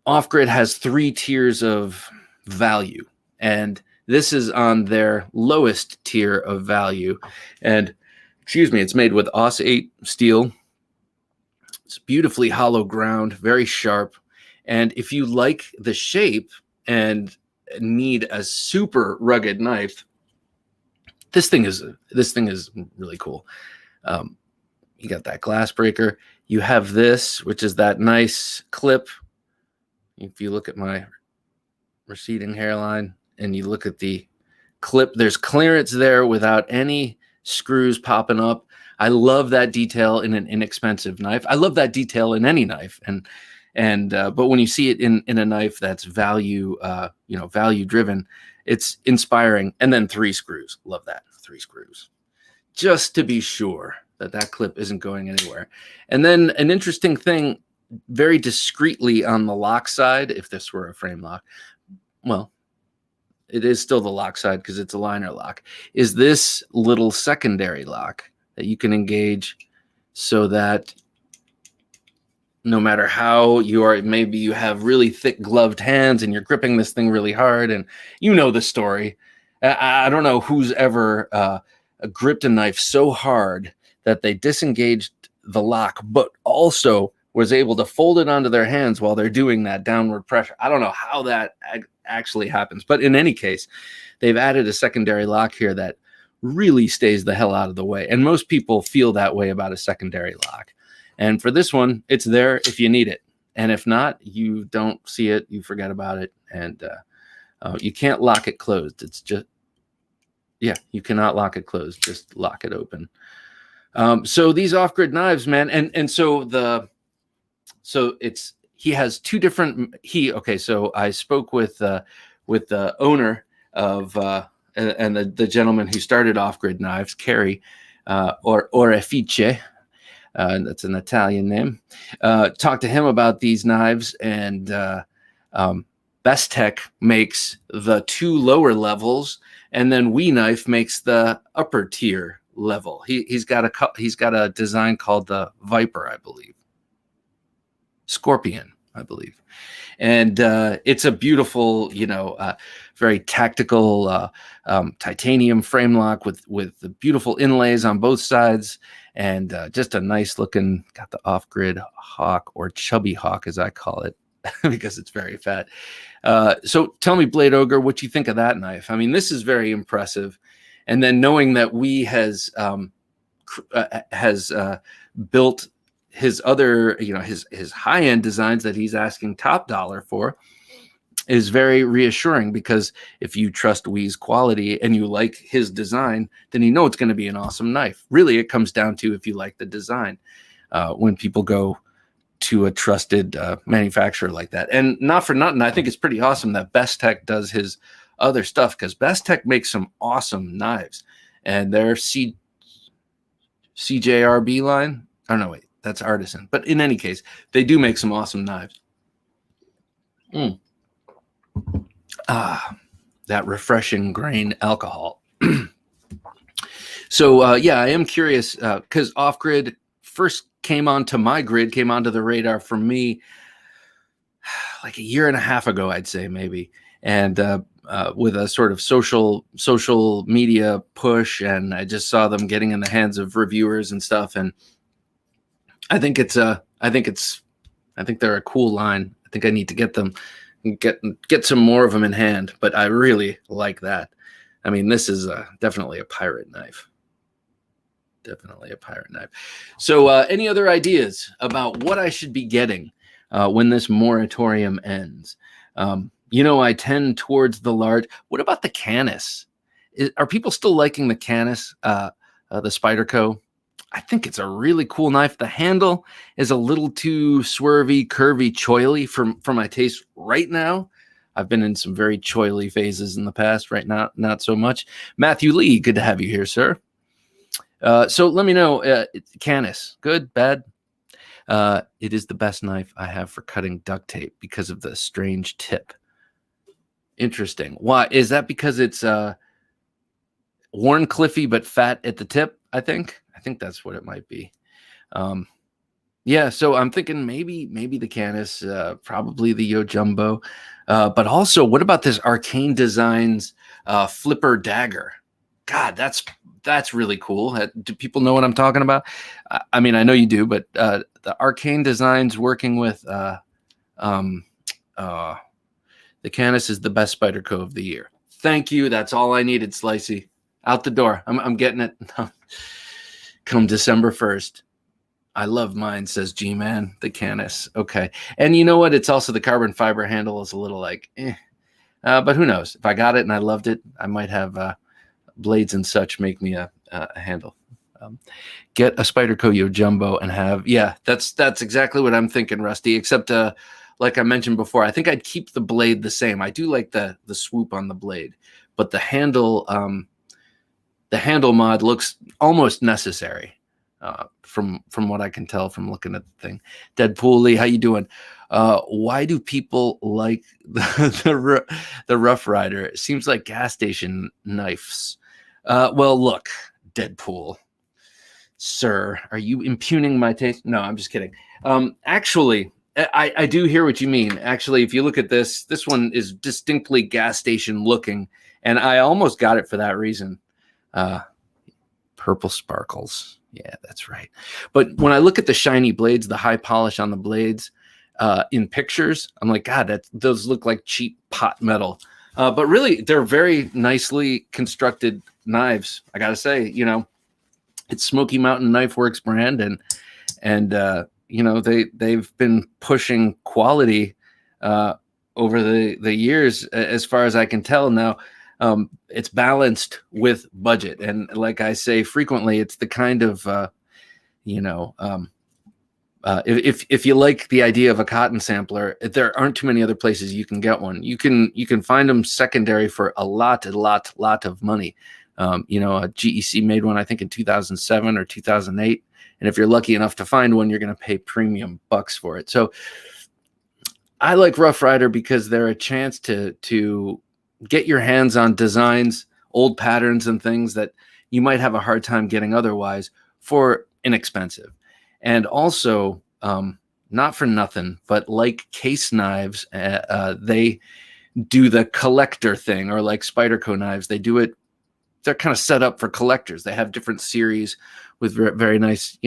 off-grid has 3 tiers of value, and this is on their lowest tier of value. And it's made with Aus 8 steel. It's beautifully hollow ground, very sharp. And if you like the shape and need a super rugged knife, this thing is really cool. You got that glass breaker. You have this, which is that nice clip. If you look at my receding hairline, and you look at the clip, there's clearance there without any screws popping up. I love that detail in an inexpensive knife. I love that detail in any knife, but when you see it in a knife that's value driven, it's inspiring. And then 3 screws, love that, 3 screws, just to be sure that clip isn't going anywhere. And then an interesting thing, very discreetly on the lock side, if this were a frame lock, well, it is still the lock side because it's a liner lock, is this little secondary lock that you can engage so that no matter how you are, maybe you have really thick gloved hands and you're gripping this thing really hard, and the story. I don't know who's ever gripped a knife so hard that they disengaged the lock, but also was able to fold it onto their hands while they're doing that downward pressure. I don't know how that actually happens, but in any case, they've added a secondary lock here that really stays the hell out of the way. And most people feel that way about a secondary lock. And for this one, it's there if you need it. And if not, you don't see it, you forget about it. And you can't lock it closed. It's just, you cannot lock it closed. Just lock it open. So these off-grid knives, man. And so he has 2 different, so I spoke with the owner of, and the gentleman who started Off-Grid Knives, Kerry, or Orefice, that's an Italian name. Talked to him about these knives, and Best Tech makes the 2 lower levels, and then We Knife makes the upper tier level. He's got a design called the Viper, I believe. Scorpion, I believe. And it's a beautiful, very tactical titanium frame lock with the beautiful inlays on both sides, and just a nice looking, got the off-grid hawk, or chubby hawk as I call it. because it's very fat. So tell me, Blade Ogre, what you think of that knife. I mean, this is very impressive. And then knowing that has built his other, his high-end designs that he's asking top dollar for is very reassuring, because if you trust Wee's quality and you like his design, then you know it's going to be an awesome knife. Really, it comes down to if you like the design. When people go to a trusted manufacturer like that. And not for nothing, I think it's pretty awesome that Best Tech does his other stuff, because Best Tech makes some awesome knives. And their CJRB line, oh no, wait, that's Artisan. But in any case, they do make some awesome knives. That refreshing grain alcohol. So yeah, I am curious, because Off-Grid first came onto the radar for me like a year and a half ago, I'd say, maybe. And with a sort of social media push, and I just saw them getting in the hands of reviewers and stuff. And I think they're a cool line. I think I need to get them, get some more of them in hand, but I really like that. I mean, this is definitely a pirate knife. Definitely a pirate knife. So any other ideas about what I should be getting when this moratorium ends? I tend towards the large. What about the Canis? Are people still liking the Canis, the Spyderco? I think it's a really cool knife. The handle is a little too swervy, curvy, choily for my taste right now. I've been in some very choily phases in the past. Right now, not so much. Matthew Lee, good to have you here, sir. So let me know, Canis, good, bad? It is the best knife I have for cutting duct tape because of the strange tip. Interesting. Why? Is that because it's worn cliffy but fat at the tip? I think that's what it might be. Yeah, so I'm thinking maybe the Canis, probably the Yo Jumbo. But also, what about this Arcane Designs flipper dagger? God, that's really cool. Do people know what I'm talking about? I mean, I know you do, but the Arcane Designs working with the Canis is the best Spyderco of the year. Thank you. That's all I needed, Slicey. Out the door. I'm getting it. Come December 1st. I love mine, says G-Man, the Canis. Okay. And you know what? It's also the carbon fiber handle is a little like, but who knows? If I got it and I loved it, I might have blades and such make me a handle. Get a Spyderco Yo Jumbo and have, yeah, that's exactly what I'm thinking, Rusty, except like I mentioned before, I think I'd keep the blade the same. I do like the swoop on the blade, but the handle mod looks almost necessary from what I can tell from looking at the thing. Deadpool Lee, how you doing? Why do people like the Rough Rider? It seems like gas station knives. Well, look, Deadpool, sir, are you impugning my taste? No, I'm just kidding. Actually, I do hear what you mean. Actually, if you look at this one is distinctly gas station looking, and I almost got it for that reason. Purple sparkles. Yeah, that's right. But when I look at the shiny blades, the high polish on the blades in pictures, I'm like, God, those look like cheap pot metal. But really, they're very nicely constructed knives. I gotta say, it's Smoky Mountain Knife Works brand, and they've been pushing quality over the years, as far as I can tell. Now, it's balanced with budget, and like I say frequently, it's the kind of if you like the idea of a cotton sampler, there aren't too many other places you can get one. You can find them secondary for a lot of money. A GEC made one, I think, in 2007 or 2008. And if you're lucky enough to find one, you're going to pay premium bucks for it. So I like Rough Rider because they're a chance to get your hands on designs, old patterns and things that you might have a hard time getting otherwise for inexpensive. And also, not for nothing, but like case knives, they do the collector thing, or like Spyderco knives, they do it. They're kind of set up for collectors. They have different series with very nice,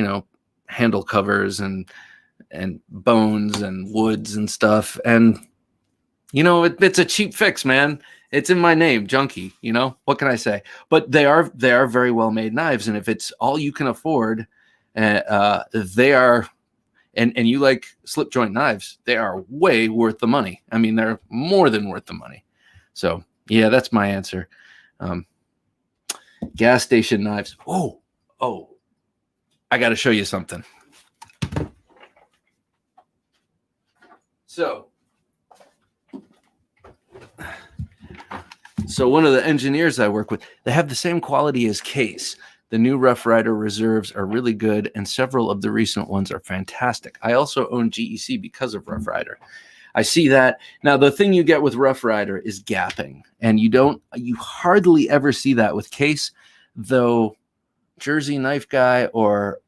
handle covers and bones and woods and stuff. And, it's a cheap fix, man. It's in my name, Junkie. What can I say? But they are very well made knives. And if it's all you can afford, they are, and you like slip joint knives, they are way worth the money. I mean, they're more than worth the money. So yeah, that's my answer. Gas station knives. Oh, I got to show you something. So one of the engineers I work with, they have the same quality as Case. The new Rough Rider Reserves are really good, and several of the recent ones are fantastic. I also own GEC because of Rough Rider. I see that. Now, the thing you get with Rough Rider is gapping, and you hardly ever see that with Case, though Jersey Knife Guy or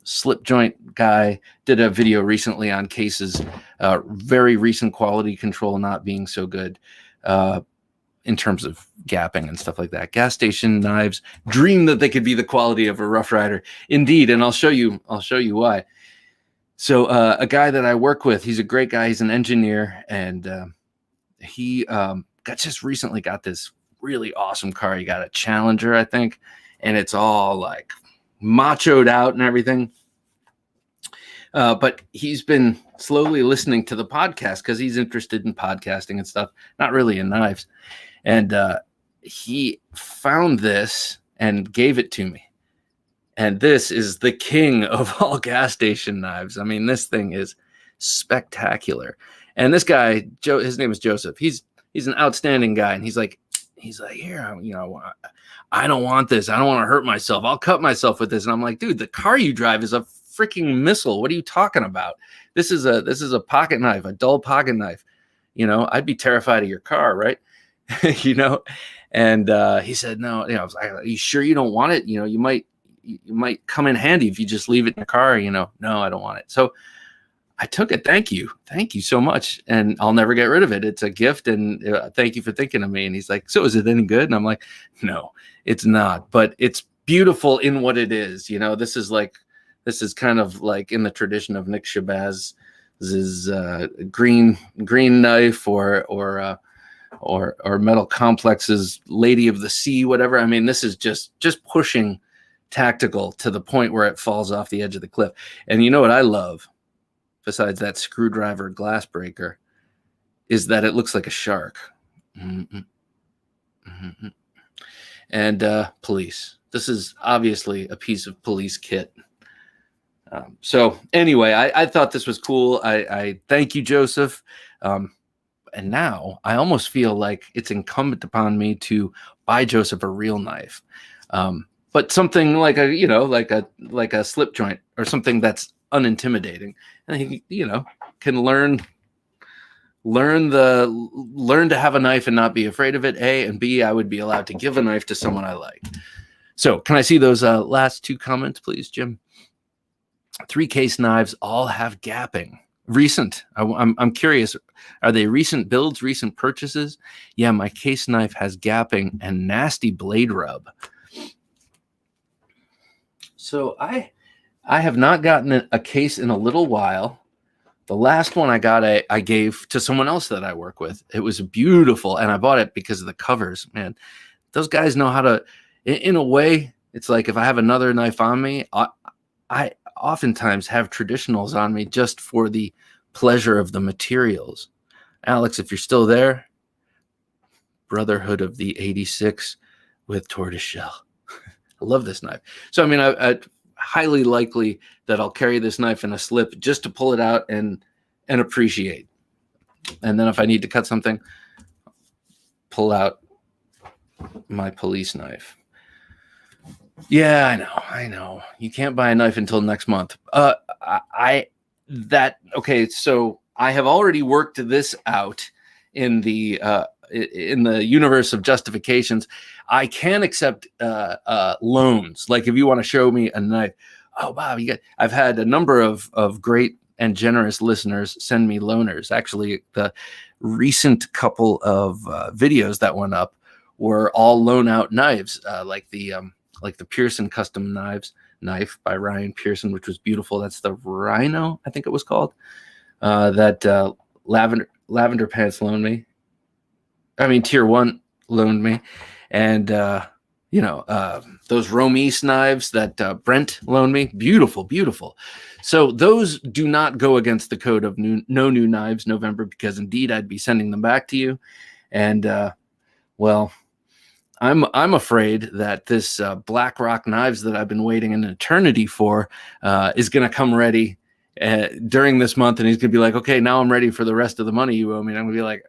slip joint guy did a video recently on Case's very recent quality control not being so good in terms of gapping and stuff like that. Gas station knives dream that they could be the quality of a Rough Rider. Indeed, and I'll show you why. So a guy that I work with, he's a great guy. He's an engineer, and he just recently got this really awesome car. He got a Challenger, I think, and it's all like machoed out and everything. But he's been slowly listening to the podcast because he's interested in podcasting and stuff, not really in knives. And he found this and gave it to me. And this is the king of all gas station knives. I mean, this thing is spectacular. And this guy, his name is Joseph. He's an outstanding guy. And he's like, here, I don't want this. I don't want to hurt myself. I'll cut myself with this. And I'm like, dude, the car you drive is a freaking missile. What are you talking about? This is a pocket knife, a dull pocket knife. I'd be terrified of your car, right? And he said, no, I was like, are you sure you don't want it? You might come in handy if you just leave it in the car. No, I don't want it. So I took it. Thank you so much. And I'll never get rid of it. It's a gift. And thank you for thinking of me. And he's like, so is it any good? And I'm like, no, it's not, but it's beautiful in what it is. This is kind of like in the tradition of Nick Shabaz's green knife or Metal Complex's Lady of the Sea, whatever. I mean, this is just pushing tactical to the point where it falls off the edge of the cliff. And you know what I love, besides that screwdriver glass breaker, is that it looks like a shark. And police. This is obviously a piece of police kit. So anyway, I thought this was cool. I thank you, Joseph. And now I almost feel like it's incumbent upon me to buy Joseph a real knife. But something like a slip joint or something that's unintimidating. And he, can learn to have a knife and not be afraid of it. A, and B, I would be allowed to give a knife to someone I like. So can I see those last two comments, please, Jim? 3 Case knives all have gapping. Recent. I'm curious. Are they recent builds, recent purchases? Yeah, my Case knife has gapping and nasty blade rub. So I have not gotten a Case in a little while. The last one I got, I gave to someone else that I work with. It was beautiful, and I bought it because of the covers. Man, those guys know how to. In a way, it's like if I have another knife on me, I oftentimes have traditionals on me just for the pleasure of the materials. Alex, if you're still there, Brotherhood of the 86 with tortoiseshell. I love this knife. So, I mean, I highly likely that I'll carry this knife in a slip just to pull it out and appreciate. And then if I need to cut something, pull out my police knife. Yeah, I know. You can't buy a knife until next month. Okay, so I have already worked this out in the universe of justifications. I can accept loans. Like if you want to show me a knife, oh wow, I've had a number of great and generous listeners send me loaners. Actually, the recent couple of videos that went up were all loan out knives, like the Pearson custom knives, knife by Ryan Pearson, which was beautiful. That's the Rhino, I think it was called, that Lavender Pants loaned me. I mean, Tier 1 loaned me. And, those Rome East knives that Brent loaned me. Beautiful, beautiful. So those do not go against the code of no new knives November, because indeed I'd be sending them back to you. And, I'm afraid that this BlackRock knives that I've been waiting an eternity for is going to come ready during this month. And he's going to be like, okay, now I'm ready for the rest of the money you owe me. And I'm going to be like,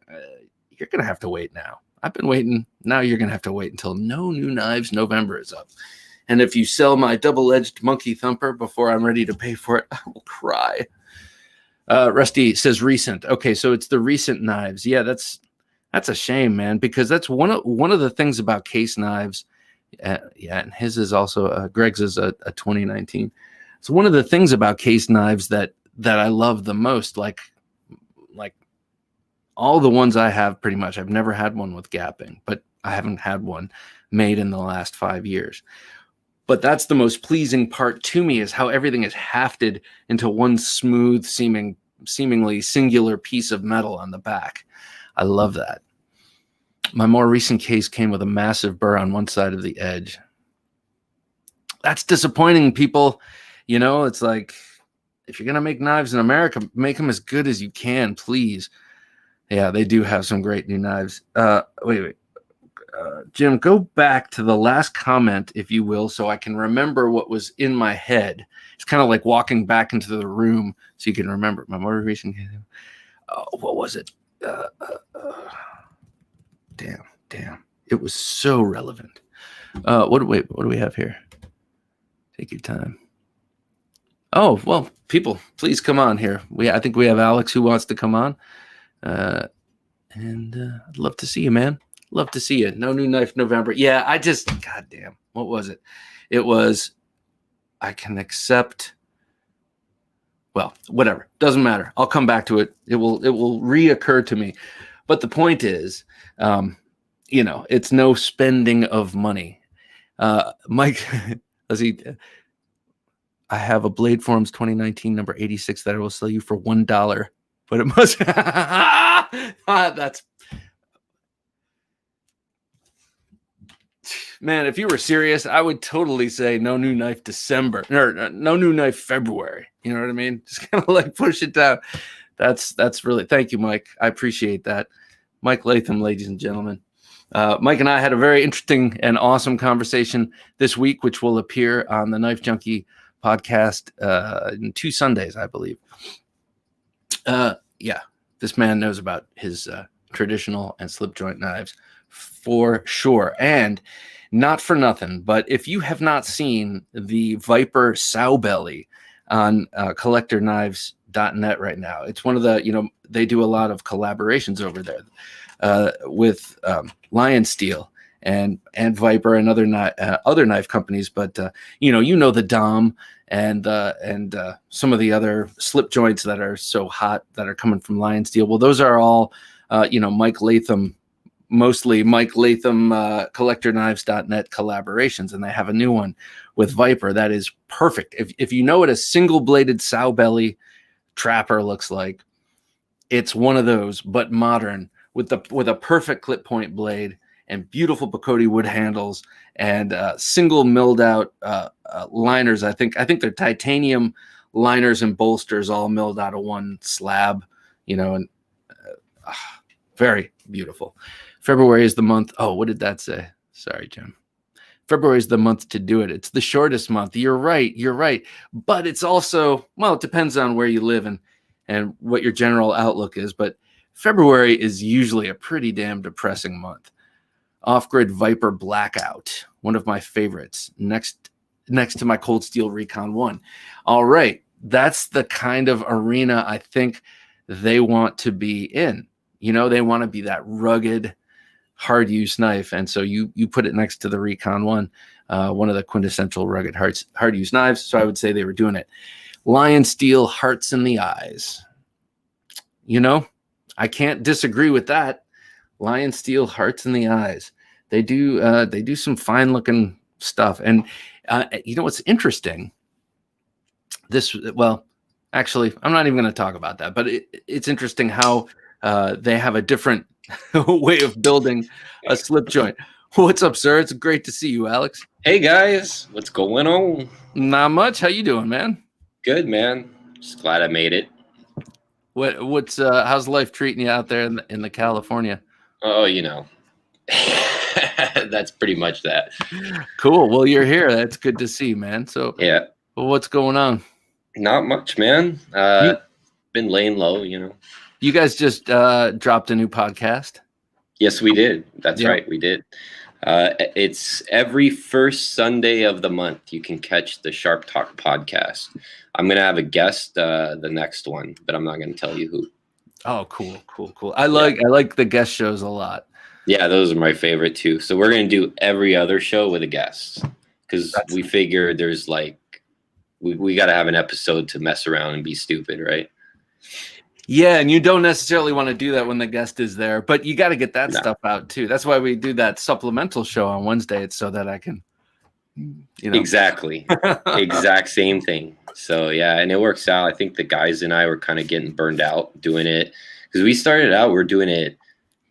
you're going to have to wait now. I've been waiting. Now you're going to have to wait until no new knives November is up. And if you sell my double-edged monkey thumper before I'm ready to pay for it, I will cry. Rusty says recent. Okay, so it's the recent knives. Yeah, that's a shame, man, because that's one of the things about case knives. And his is also Greg's is a 2019. So one of the things about case knives that I love the most, like all the ones I have, pretty much, I've never had one with gapping, but I haven't had one made in the last 5 years. But that's the most pleasing part to me, is how everything is hafted into one smooth, seemingly singular piece of metal on the back. I love that. My more recent case came with a massive burr on one side of the edge. That's disappointing, people. It's like, if you're going to make knives in America, make them as good as you can, please. Yeah, they do have some great new knives. Wait. Jim, go back to the last comment, if you will, so I can remember what was in my head. It's kind of like walking back into the room so you can remember. My motivation. What was it? Damn. It was so relevant. What do we have here? Take your time. Oh, well, people, please come on here. I think we have Alex who wants to come on. And I'd love to see you, man. Love to see you. No new knife November. Yeah, goddamn. What was it? It was, I can accept. Well, whatever. Doesn't matter. I'll come back to it. It will reoccur to me. But the point is, it's no spending of money. Mike, let's see. I have a Blade Forms 2019 number 86 that I will sell you for $1. But it must. That's. Man, if you were serious, I would totally say no new knife December, or no new knife February. You know what I mean? Just kind of like push it down. That's really, thank you, Mike. I appreciate that. Mike Latham, ladies and gentlemen. Mike and I had a very interesting and awesome conversation this week, which will appear on the Knife Junkie podcast in 2 Sundays, I believe. Yeah, this man knows about his traditional and slip joint knives for sure. And not for nothing, but if you have not seen the Viper sow belly on collectorknives.net right now, it's one of the, they do a lot of collaborations over there with Lion Steel and Viper and other knife companies. But, the Dom and some of the other slip joints that are so hot that are coming from Lion Steel. Well, those are all, Mike Latham, mostly Mike Latham collectorknives.net collaborations. And they have a new one with Viper that is perfect. If you know what a single bladed sow belly trapper looks like, it's one of those, but modern with a perfect clip point blade and beautiful Bacote wood handles and single milled out liners. I think they're titanium liners and bolsters all milled out of one slab, and very beautiful. February is the month. Oh, what did that say? Sorry, Jim. February is the month to do it. It's the shortest month. You're right. But it's also, it depends on where you live and what your general outlook is. But February is usually a pretty damn depressing month. Off-grid Viper Blackout, one of my favorites, next to my Cold Steel Recon 1. All right, that's the kind of arena I think they want to be in. They want to be that rugged, hard-use knife, and so you put it next to the Recon 1, one of the quintessential rugged hard-use knives, so I would say they were doing it. Lion Steel, hearts in the eyes. I can't disagree with that. Lion Steel, hearts in the eyes. They do some fine-looking stuff, and You know what's interesting? Actually, I'm not even going to talk about that, but it's interesting how they have a different way of building a slip joint. What's up, sir? It's great to see you, Alex. Hey guys, what's going on? Not much. How you doing, man? Good, man. Just glad I made it. What's how's life treating you out there in the California? Oh, that's pretty much that. Cool. Well, you're here. That's good to see, man. So, Yeah, what's going on? not much, man. Been laying low, You guys just dropped a new podcast. Yes, we did. That's Yep. right, we did. It's every first Sunday of the month. You can catch the Sharp Talk podcast. I'm gonna have a guest the next one, but I'm not gonna tell you who. Oh, cool. I like the guest shows a lot. Yeah, those are my favorite too. So we're gonna do every other show with a guest because we figure there's like we got to have an episode to mess around and be stupid, right? Yeah, and you don't necessarily want to do that when the guest is there, but you got to get that stuff out too. That's why we do that supplemental show on Wednesday. It's so that I can, Exactly. Exact same thing. So yeah, and it works out. I think the guys and I were kind of getting burned out doing it because we started out, we're doing it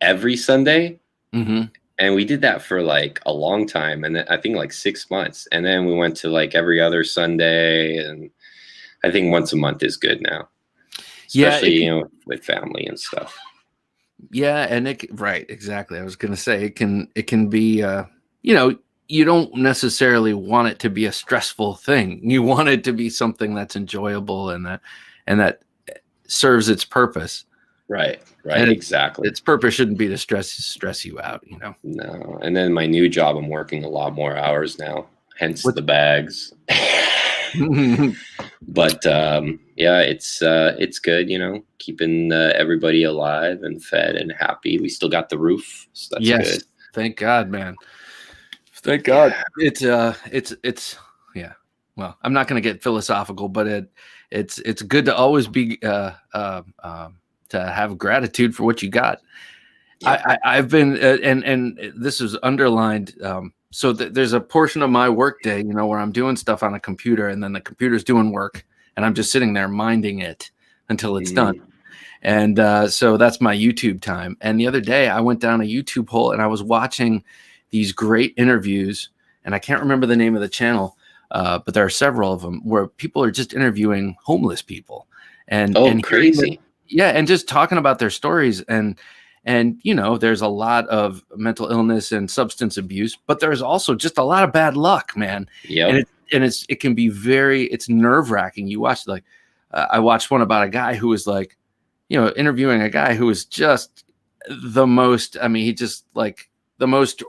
every Sunday. Mm-hmm. And we did that for like a long time. And I think like 6 months. And then we went to like every other Sunday. And I think once a month is good now. Especially, with family and stuff. Yeah. And right. Exactly. I was going to say it can be, you don't necessarily want it to be a stressful thing. You want it to be something that's enjoyable and that serves its purpose. Right. And exactly. Its purpose shouldn't be to stress you out, No. And then my new job, I'm working a lot more hours now, hence the bags. But yeah, it's good, keeping everybody alive and fed and happy. We still got the roof, so that's good. Thank God, man. Thank God. Yeah. It's yeah. Well, I'm not going to get philosophical, but it's good to always be to have gratitude for what you got. Yeah. I've been and this is underlined. So there's a portion of my work day, where I'm doing stuff on a computer, and then the computer's doing work, and I'm just sitting there minding it until it's done. And so that's my YouTube time. And the other day, I went down a YouTube hole and I was watching these great interviews, and I can't remember the name of the channel, but there are several of them where people are just interviewing homeless people. And crazy. And just talking about their stories. And there's a lot of mental illness and substance abuse, but there's also just a lot of bad luck, man. Yeah. And it can be it's nerve wracking. You watch I watched one about a guy who was like, interviewing a guy who was just the most, he just like the most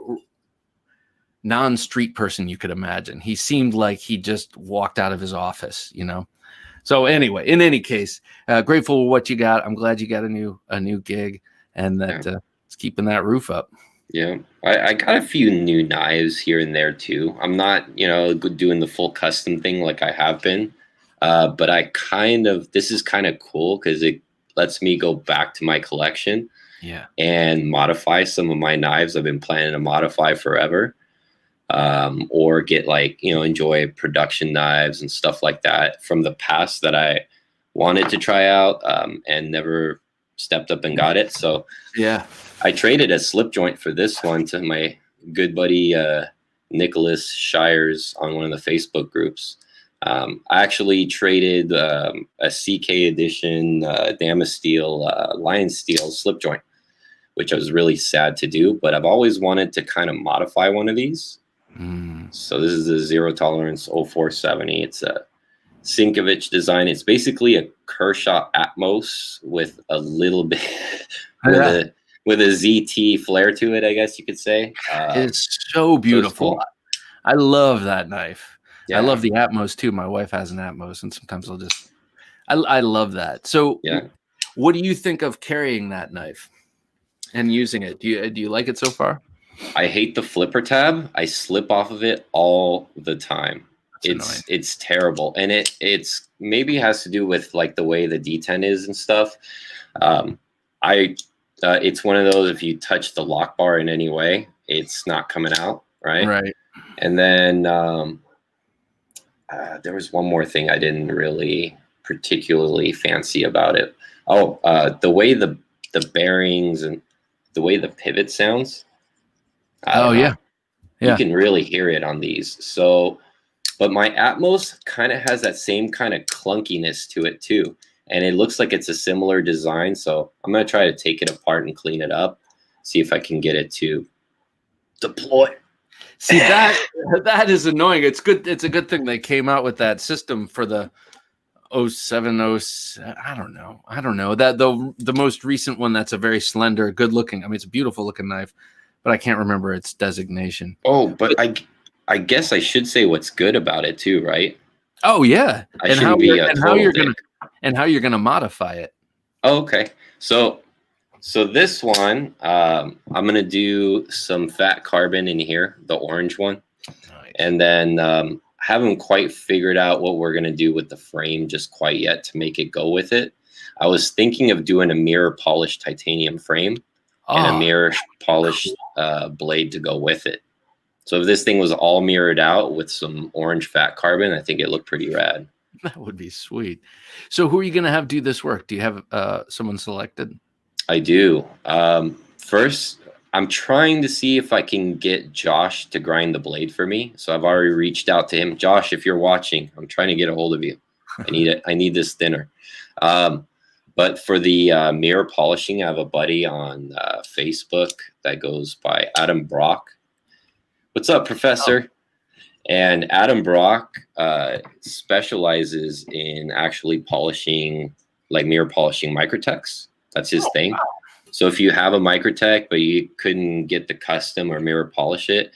non-street person you could imagine. He seemed like he just walked out of his office, So anyway, in any case, grateful for what you got. I'm glad you got a new gig, and that it's keeping that roof up. Yeah, I got a few new knives here and there too. I'm not, doing the full custom thing like I have been, but this is kind of cool because it lets me go back to my collection, and modify some of my knives I've been planning to modify forever. Or get enjoy production knives and stuff like that from the past that I wanted to try out and never stepped up and got it. So yeah, I traded a slip joint for this one to my good buddy Nicholas Shires on one of the Facebook groups. I actually traded a CK edition Damasteel Lion Steel slip joint, which I was really sad to do, but I've always wanted to kind of modify one of these. So this is a Zero Tolerance 0470. It's a Sinkovich design. It's basically a Kershaw Atmos with a little bit with a ZT flair to it, I guess you could say. It's so beautiful. Cool. I love that knife. Yeah. I love the Atmos too. My wife has an Atmos, and sometimes I love that. So what do you think of carrying that knife and using it? Do you like it so far? I hate the flipper tab. I slip off of it all the time. It's terrible, and it's maybe has to do with like the way the D10 is and stuff. It's one of those, if you touch the lock bar in any way, it's not coming out, right? Right. And then There was one more thing I didn't really particularly fancy about it. Oh, the way the bearings and the way the pivot sounds. I Oh don't know. yeah, You yeah. can really hear it on these. So, but my Atmos kind of has that same kind of clunkiness to it too. And it looks like it's a similar design. So I'm going to try to take it apart and clean it up, see if I can get it to deploy. See that is annoying. It's good. It's a good thing they came out with that system for the 070. I don't know that the most recent one. That's a very slender, good looking. I mean, it's a beautiful looking knife, but I can't remember its designation. Oh, but I guess I should say what's good about it too, right? Oh yeah, I shouldn't be a total dick. And how you're gonna modify it. Oh, okay. So this one, I'm gonna do some fat carbon in here, the orange one, Nice. and then haven't quite figured out what we're gonna do with the frame just quite yet to make it go with it. I was thinking of doing a mirror polished titanium frame and a mirror polished blade to go with it. So if this thing was all mirrored out with some orange fat carbon, I think it looked pretty rad. That would be sweet. So who are you going to have do this work? Do you have someone selected? I do. First, I'm trying to see if I can get Josh to grind the blade for me. So I've already reached out to him. Josh, if you're watching, I'm trying to get a hold of you. I need it. I need this thinner. But for the mirror polishing, I have a buddy on Facebook that goes by Adam Brock. What's up, Professor? And Adam Brock specializes in actually polishing, like mirror polishing microtechs. That's his thing. So if you have a microtech, but you couldn't get the custom or mirror polish it,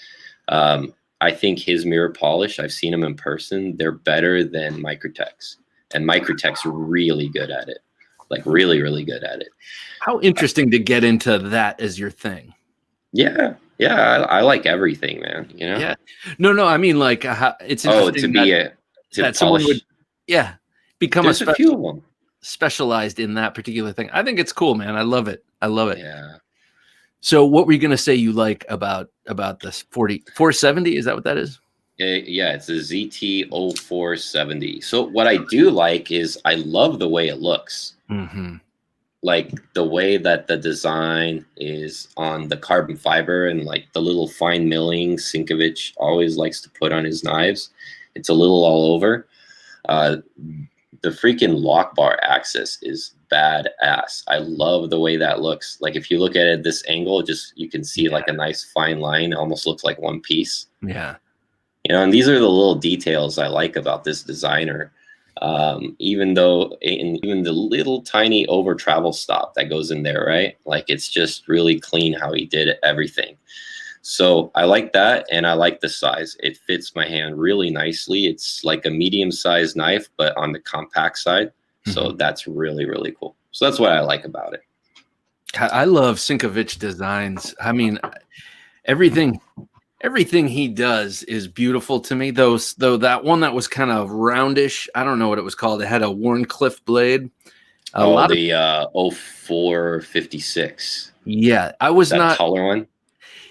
I think his mirror polish, I've seen them in person, they're better than microtechs. And microtechs are really good at it. Like really, really good at it. How interesting to get into that as your thing. Yeah. Yeah, I like everything, man. You know. Yeah. No. I mean, like, it's interesting that someone would, become there's a few of them specialized in that particular thing. I think it's cool, man. I love it. Yeah. So, what were you going to say you like about this 470? Is that what that is? Yeah, it's a ZT0470. So what I do like is I love the way it looks. Mm-hmm. Like the way that the design is on the carbon fiber and like the little fine milling Sinkovich always likes to put on his knives. It's a little all over. The freaking lock bar axis is badass. I love the way that looks. Like if you look at it this angle, just you can see like a nice fine line. It almost looks like one piece. Yeah. You know, and these are the little details I like about this designer. Even though even the little tiny over travel stop that goes in there, right? Like it's just really clean how he did everything. So I like that, and I like the size. It fits my hand really nicely. It's like a medium-sized knife, but on the compact side. Mm-hmm. So that's really, really cool. So that's what I like about it. I love Sinkovich designs. I mean, everything he does is beautiful to me. Though that one that was kind of roundish, I don't know what it was called. It had a Warncliffe blade. The 0456. Yeah, I was not taller one.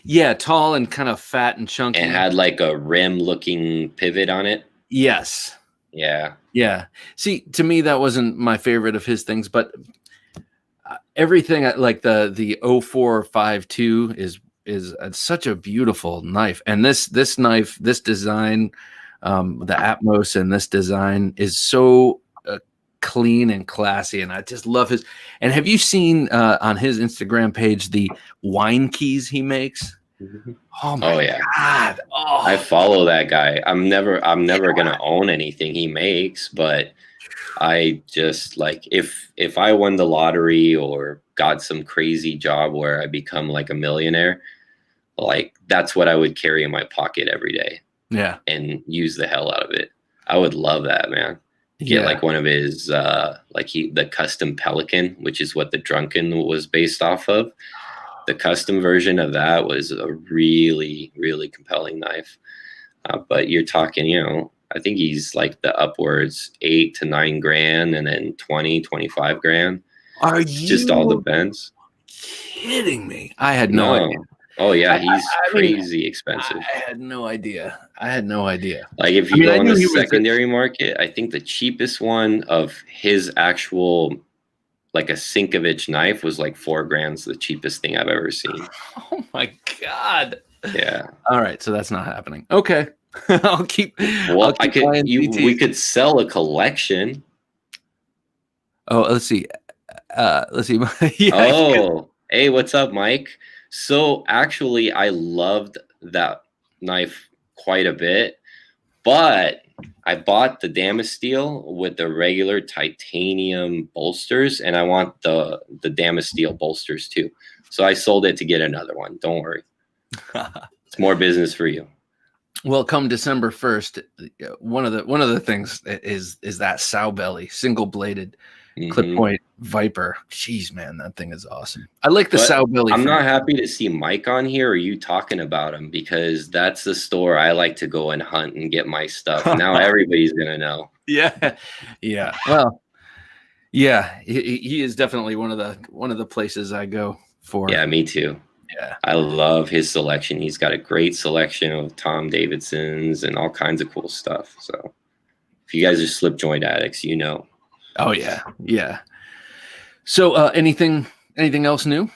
Yeah, tall and kind of fat and chunky. And had like a rim-looking pivot on it. Yes. Yeah. Yeah. See, to me, that wasn't my favorite of his things, but everything like the 0452 is such a beautiful knife. And this knife, this design, the Atmos and this design is so clean and classy. And I just love his. And have you seen on his Instagram page the wine keys he makes? Mm-hmm. Oh my God. Oh. I follow that guy. I'm never gonna own anything he makes, but I just like if I won the lottery or got some crazy job where I become like a millionaire, like that's what I would carry in my pocket every day. Yeah. And use the hell out of it. I would love that, man. Get like one of his the custom Pelican, which is what the Drunken was based off of. The custom version of that was a really, really compelling knife. But you're talking, you know, I think he's like the upwards 8 to 9 grand and then 20, 25 grand. Are you just all depends. Kidding me? I had no idea. Oh yeah, he's I mean, crazy expensive. I had no idea. I had no idea. Like if I you mean, I go on knew the he was. secondary market, I think the cheapest one of his actual like a Sinkovich knife was like $4,000. The cheapest thing I've ever seen. Oh my god. Yeah. All right, so that's not happening. Okay. I'll keep Well, buying we CTs. could sell a collection. Oh, let's see. Let's see. Yeah. Oh, hey, what's up, Mike? So actually, I loved that knife quite a bit, but I bought the Damasteel with the regular titanium bolsters, and I want the Damasteel bolsters too. So I sold it to get another one. Don't worry, it's more business for you. Well, come December 1st, one of the things is that sow belly single bladed clip point Viper. Jeez, man, that thing is awesome. I like the sow belly. I'm not happy to see Mike on here or you talking about him, because that's the store I like to go and hunt and get my stuff. Now everybody's gonna know. Yeah, yeah. Well, yeah, he is definitely one of the places I go for. Yeah, me too. Yeah, I love his selection. He's got a great selection of Tom Davidsons and all kinds of cool stuff. So if you guys are slip joint addicts, you know. Oh yeah, yeah. So anything else new?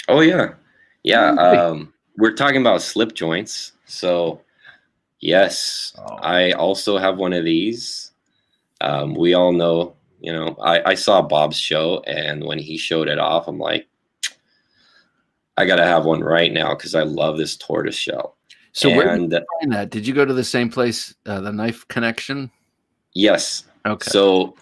Oh yeah. Yeah. We're talking about slip joints. So yes, I also have one of these. We all know, you know, I saw Bob's show, and when he showed it off, I'm like, I gotta have one right now because I love this tortoise shell. So where did you find that? Did you go to the same place, the Knife Connection? Yes. Okay. So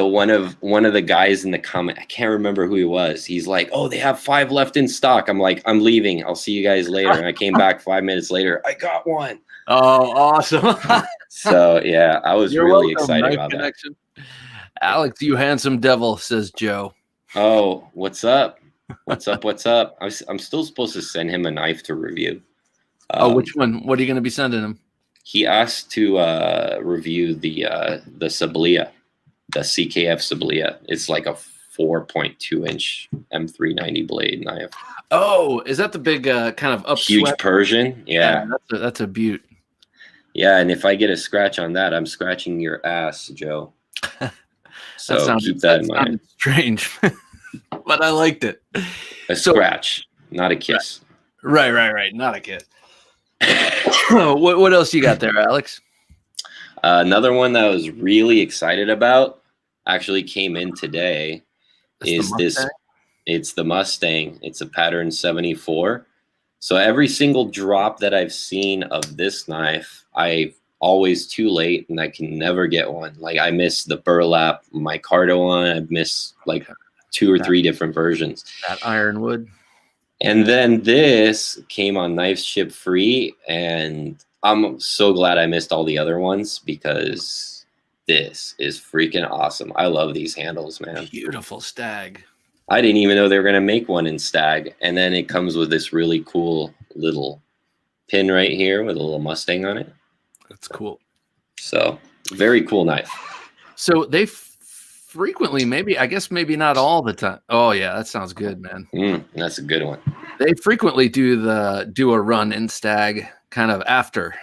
one of the guys in the comment, I can't remember who he was. He's like, "Oh, they have 5 left in stock." I'm like, "I'm leaving. I'll see you guys later." And I came back 5 minutes later. I got one. Oh, awesome! So yeah, I was really excited Knife about Connection. Alex, you handsome devil, says Joe. Oh, what's up? What's up? What's up? I'm still supposed to send him a knife to review. Which one? What are you going to be sending him? He asked to review the Sablia, the CKF Sablia. It's like a 4.2 inch M390 blade knife. Oh, is that the big kind of huge Persian? Yeah, that's a beaut. Yeah, and if I get a scratch on that, I'm scratching your ass, Joe. So keep that in mind. Strange. But I liked it. A scratch, not a kiss. Right. Not a kiss. What else you got there, Alex? Another one that I was really excited about actually came in today. It's the Mustang. It's a pattern 74. So every single drop that I've seen of this knife, I've always too late and I can never get one. Like I miss the burlap micarta one. I've missed like 2 or 3 different versions. That ironwood. And then this came on Knives Ship Free, and I'm so glad I missed all the other ones because this is freaking awesome. I love these handles, man. Beautiful stag. I didn't even know they were going to make one in stag. And then it comes with this really cool little pin right here with a little Mustang on it. That's cool. So very cool knife. So they frequently, maybe not all the time. Oh yeah, that sounds good, man. That's a good one. They frequently do a run in stag kind of after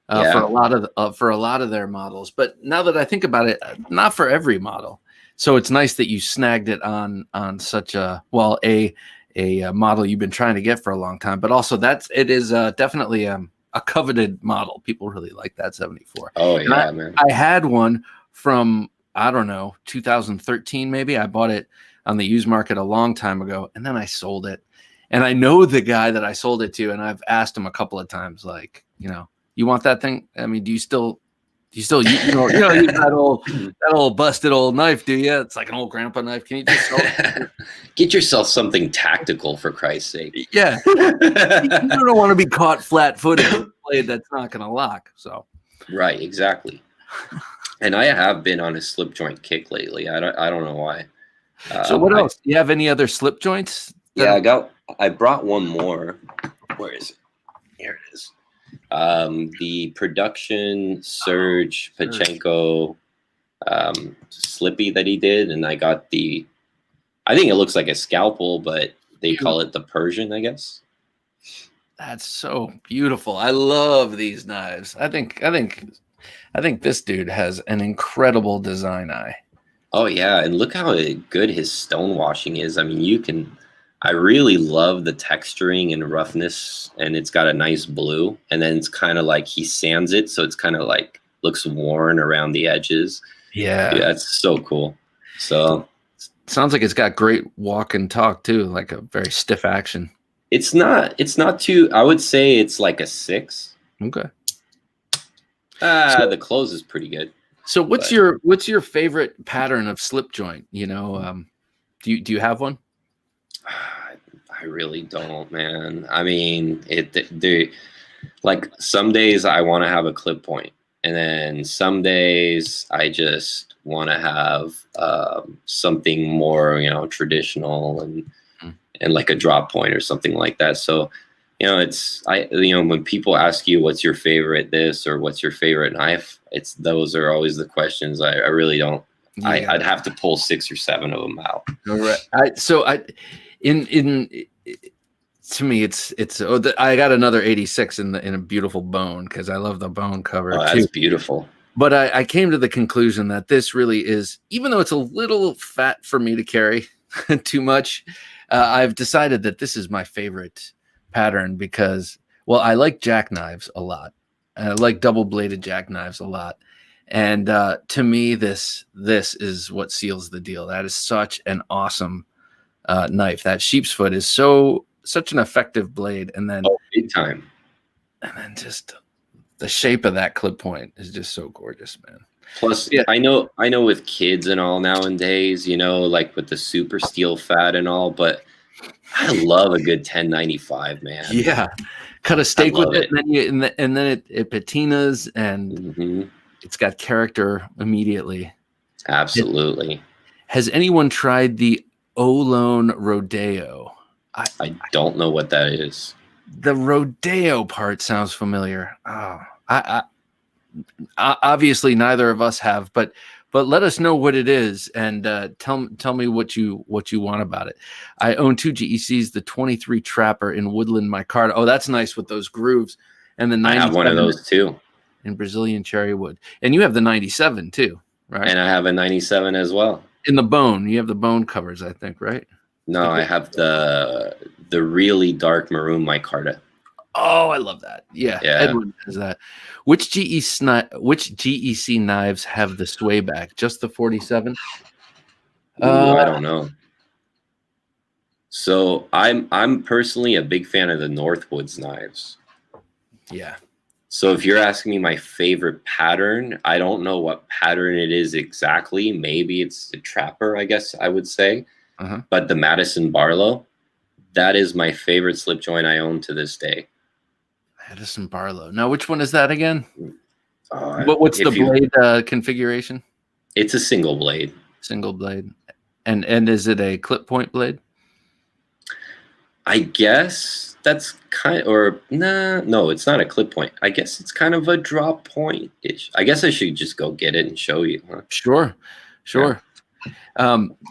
for a lot of their models. But now that I think about it, not for every model. So it's nice that you snagged it on such a model you've been trying to get for a long time. But also it is definitely a coveted model. People really like that 74. Oh yeah, man. I had one from, I don't know, 2013 maybe. I bought it on the used market a long time ago, and then I sold it. And I know the guy that I sold it to, and I've asked him a couple of times, like, you want that thing? I mean, do you still use that old busted old knife? Do you? It's like an old grandpa knife. Can you just sell it? Get yourself something tactical, for Christ's sake. Yeah, you don't want to be caught flat-footed with a blade that's not going to lock. So, right, exactly. And I have been on a slip joint kick lately. I don't know why. So what else? Do you have any other slip joints? Yeah, I brought one more. Where is it? Here it is. The Production Surge Pachenko slippy that he did, and I got I think it looks like a scalpel, but they call it the Persian, I guess. That's so beautiful. I love these knives. I think this dude has an incredible design eye. Oh yeah, and look how good his stonewashing is. I mean, I really love the texturing and roughness, and it's got a nice blue, and then it's kind of like he sands it, so it's kind of like looks worn around the edges. Yeah. Yeah, it's so cool. So Sounds like it's got great walk and talk too, like a very stiff action. it's not too, I would say it's like a 6. Okay. The close is pretty good. So what's But your favorite pattern of slip joint? You know, do you have one? I really don't, man. I mean, like some days I want to have a clip point, and then some days I just want to have something more, traditional and like a drop point or something like that. So, when people ask you what's your favorite this or what's your favorite knife, those are always the questions. I really don't. Yeah. I'd have to pull 6 or 7 of them out. All right. To me, I got another 86 in a beautiful bone because I love the bone cover. Oh, that's beautiful. But I came to the conclusion that this really is, even though it's a little fat for me to carry too much, I've decided that this is my favorite pattern because, well, I like jackknives a lot. I like double-bladed jackknives a lot. And to me, this is what seals the deal. That is such an awesome knife. That sheep's foot is such an effective blade. And then big time. And then just the shape of that clip point is just so gorgeous, man. Plus, yeah. I know with kids and all nowadays, like with the super steel fat and all, but I love a good 1095, man. Yeah. Cut a steak with it. And then it patinas and it's got character immediately. Absolutely. Has anyone tried the Olone Rodeo? I don't know what that is. The Rodeo part sounds familiar. Oh, I obviously neither of us have, but let us know what it is and tell me what you want about it. I own 2 GECs, the 23 Trapper in Woodland Micarta. Oh, that's nice with those grooves, and the 97 I have one of those too. In Brazilian cherry wood, and you have the 97 too, right? And I have a 97 as well. In the bone, you have the bone covers, I think, right? No, I have the really dark maroon micarta. Oh, I love that. Yeah. Edward has that. Which GEC knives have the sway back? Just the 47? I don't know. So I'm personally a big fan of the Northwoods knives. Yeah. So if you're asking me my favorite pattern, I don't know what pattern it is exactly. Maybe it's the Trapper, I guess I would say. But the Madison Barlow, that is my favorite slip joint I own to this day. Madison Barlow. Now, which one is that again? What's the blade configuration? It's a single blade. Single blade. And is it a clip point blade? I guess that's no, it's not a clip point. I guess it's kind of a drop point-ish. I guess I should just go get it and show you. Huh? Sure. Yeah.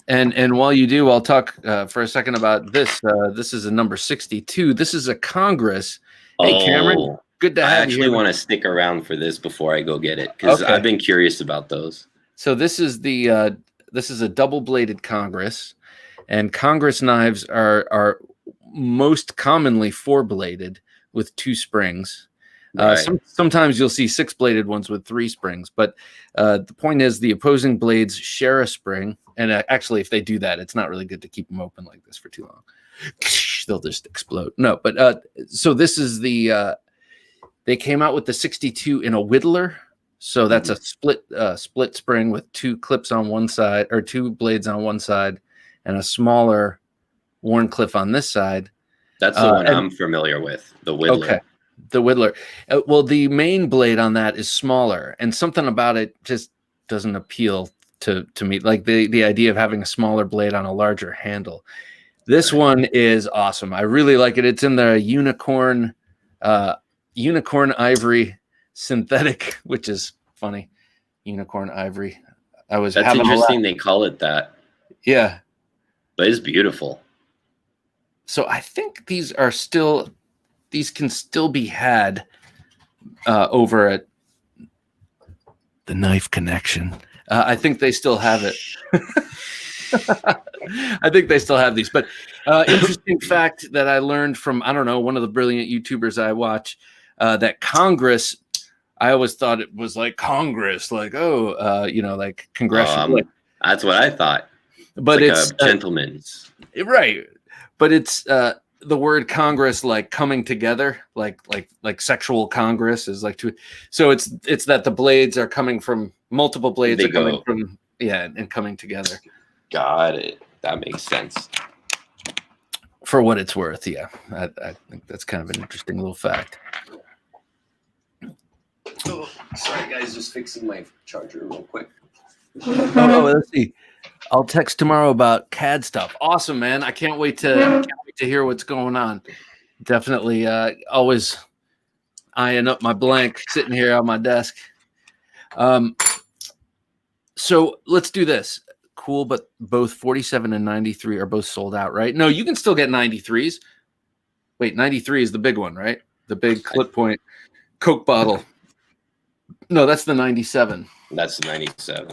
And while you do, I'll talk for a second about this. This is a number 62. This is a Congress. Hey, Cameron, good to have you. I actually want to stick around for this before I go get it because I've been curious about those. So this is a double-bladed Congress, and Congress knives are most commonly 4-bladed with 2 springs. Right. Sometimes you'll see 6-bladed ones with 3 springs, but the point is the opposing blades share a spring. And actually, if they do that, it's not really good to keep them open like this for too long. They'll just explode. No, but so this is they came out with the 62 in a whittler. So that's a split spring with 2 clips on one side or 2 blades on one side and a smaller worn clip on this side. That's the one I'm familiar with, the whittler. Okay. The whittler. Well, the main blade on that is smaller, and something about it just doesn't appeal to me. Like the idea of having a smaller blade on a larger handle. This one is awesome. I really like it. It's in the unicorn ivory synthetic, which is funny. Unicorn ivory. That's interesting. They call it that. Yeah, but it's beautiful. So I think these are still these can still be had over at the Knife Connection. I think they still have it. I think they still have these. But interesting fact that I learned from, I don't know, one of the brilliant YouTubers I watch, that Congress, I always thought it was like Congress, like, like congressional. That's what I thought. But it's like a gentleman's. Right. But it's the word Congress, like coming together, like sexual Congress is like so it's that the blades are coming from multiple blades are coming from and coming together. Got it. That makes sense. For what it's worth, yeah. I think that's kind of an interesting little fact. Oh, sorry guys, just fixing my charger real quick. Let's see. I'll text tomorrow about CAD stuff. Awesome, man. I can't wait to hear what's going on. Definitely always eyeing up my blank sitting here on my desk. So let's do this. Cool, but both 47 and 93 are both sold out, right? No, you can still get 93s. Wait, 93 is the big one, right? The big clip point Coke bottle. No, that's the 97. That's the 97.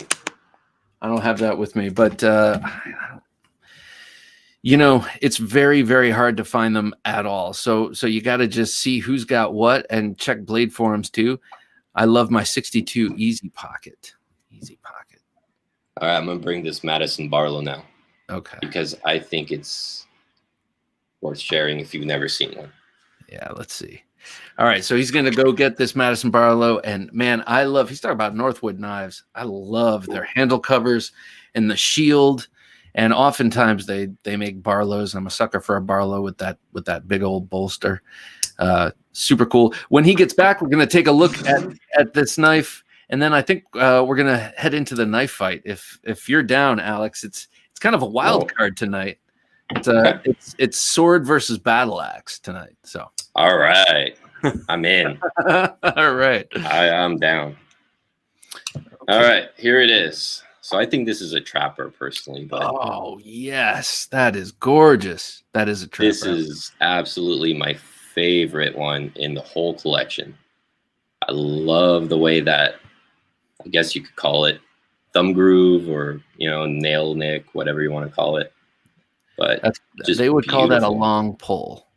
I don't have that with me, but it's very, very hard to find them at all. So you got to just see who's got what and check blade forums too. I love my 62 Easy Pocket. Easy Pocket. All right, I'm gonna bring this Madison Barlow now. Okay. Because I think it's worth sharing if you've never seen one. Yeah, let's see. All right, so he's going to go get this Madison Barlow, and man, he's talking about Northwood knives. I love their handle covers and the shield, and oftentimes they make Barlows. I'm a sucker for a Barlow with that big old bolster. Super cool. When he gets back, we're going to take a look at this knife, and then I think we're going to head into the knife fight. If you're down, Alex, it's kind of a wild card tonight. It's sword versus battle axe tonight. So. All right. I'm in. All right. I'm down. Okay. All right. Here it is. So I think this is a trapper personally. But oh, yes. That is gorgeous. That is a trapper. This is absolutely my favorite one in the whole collection. I love the way that, I guess you could call it thumb groove or, nail nick, whatever you want to call it. But they would call that a long pull.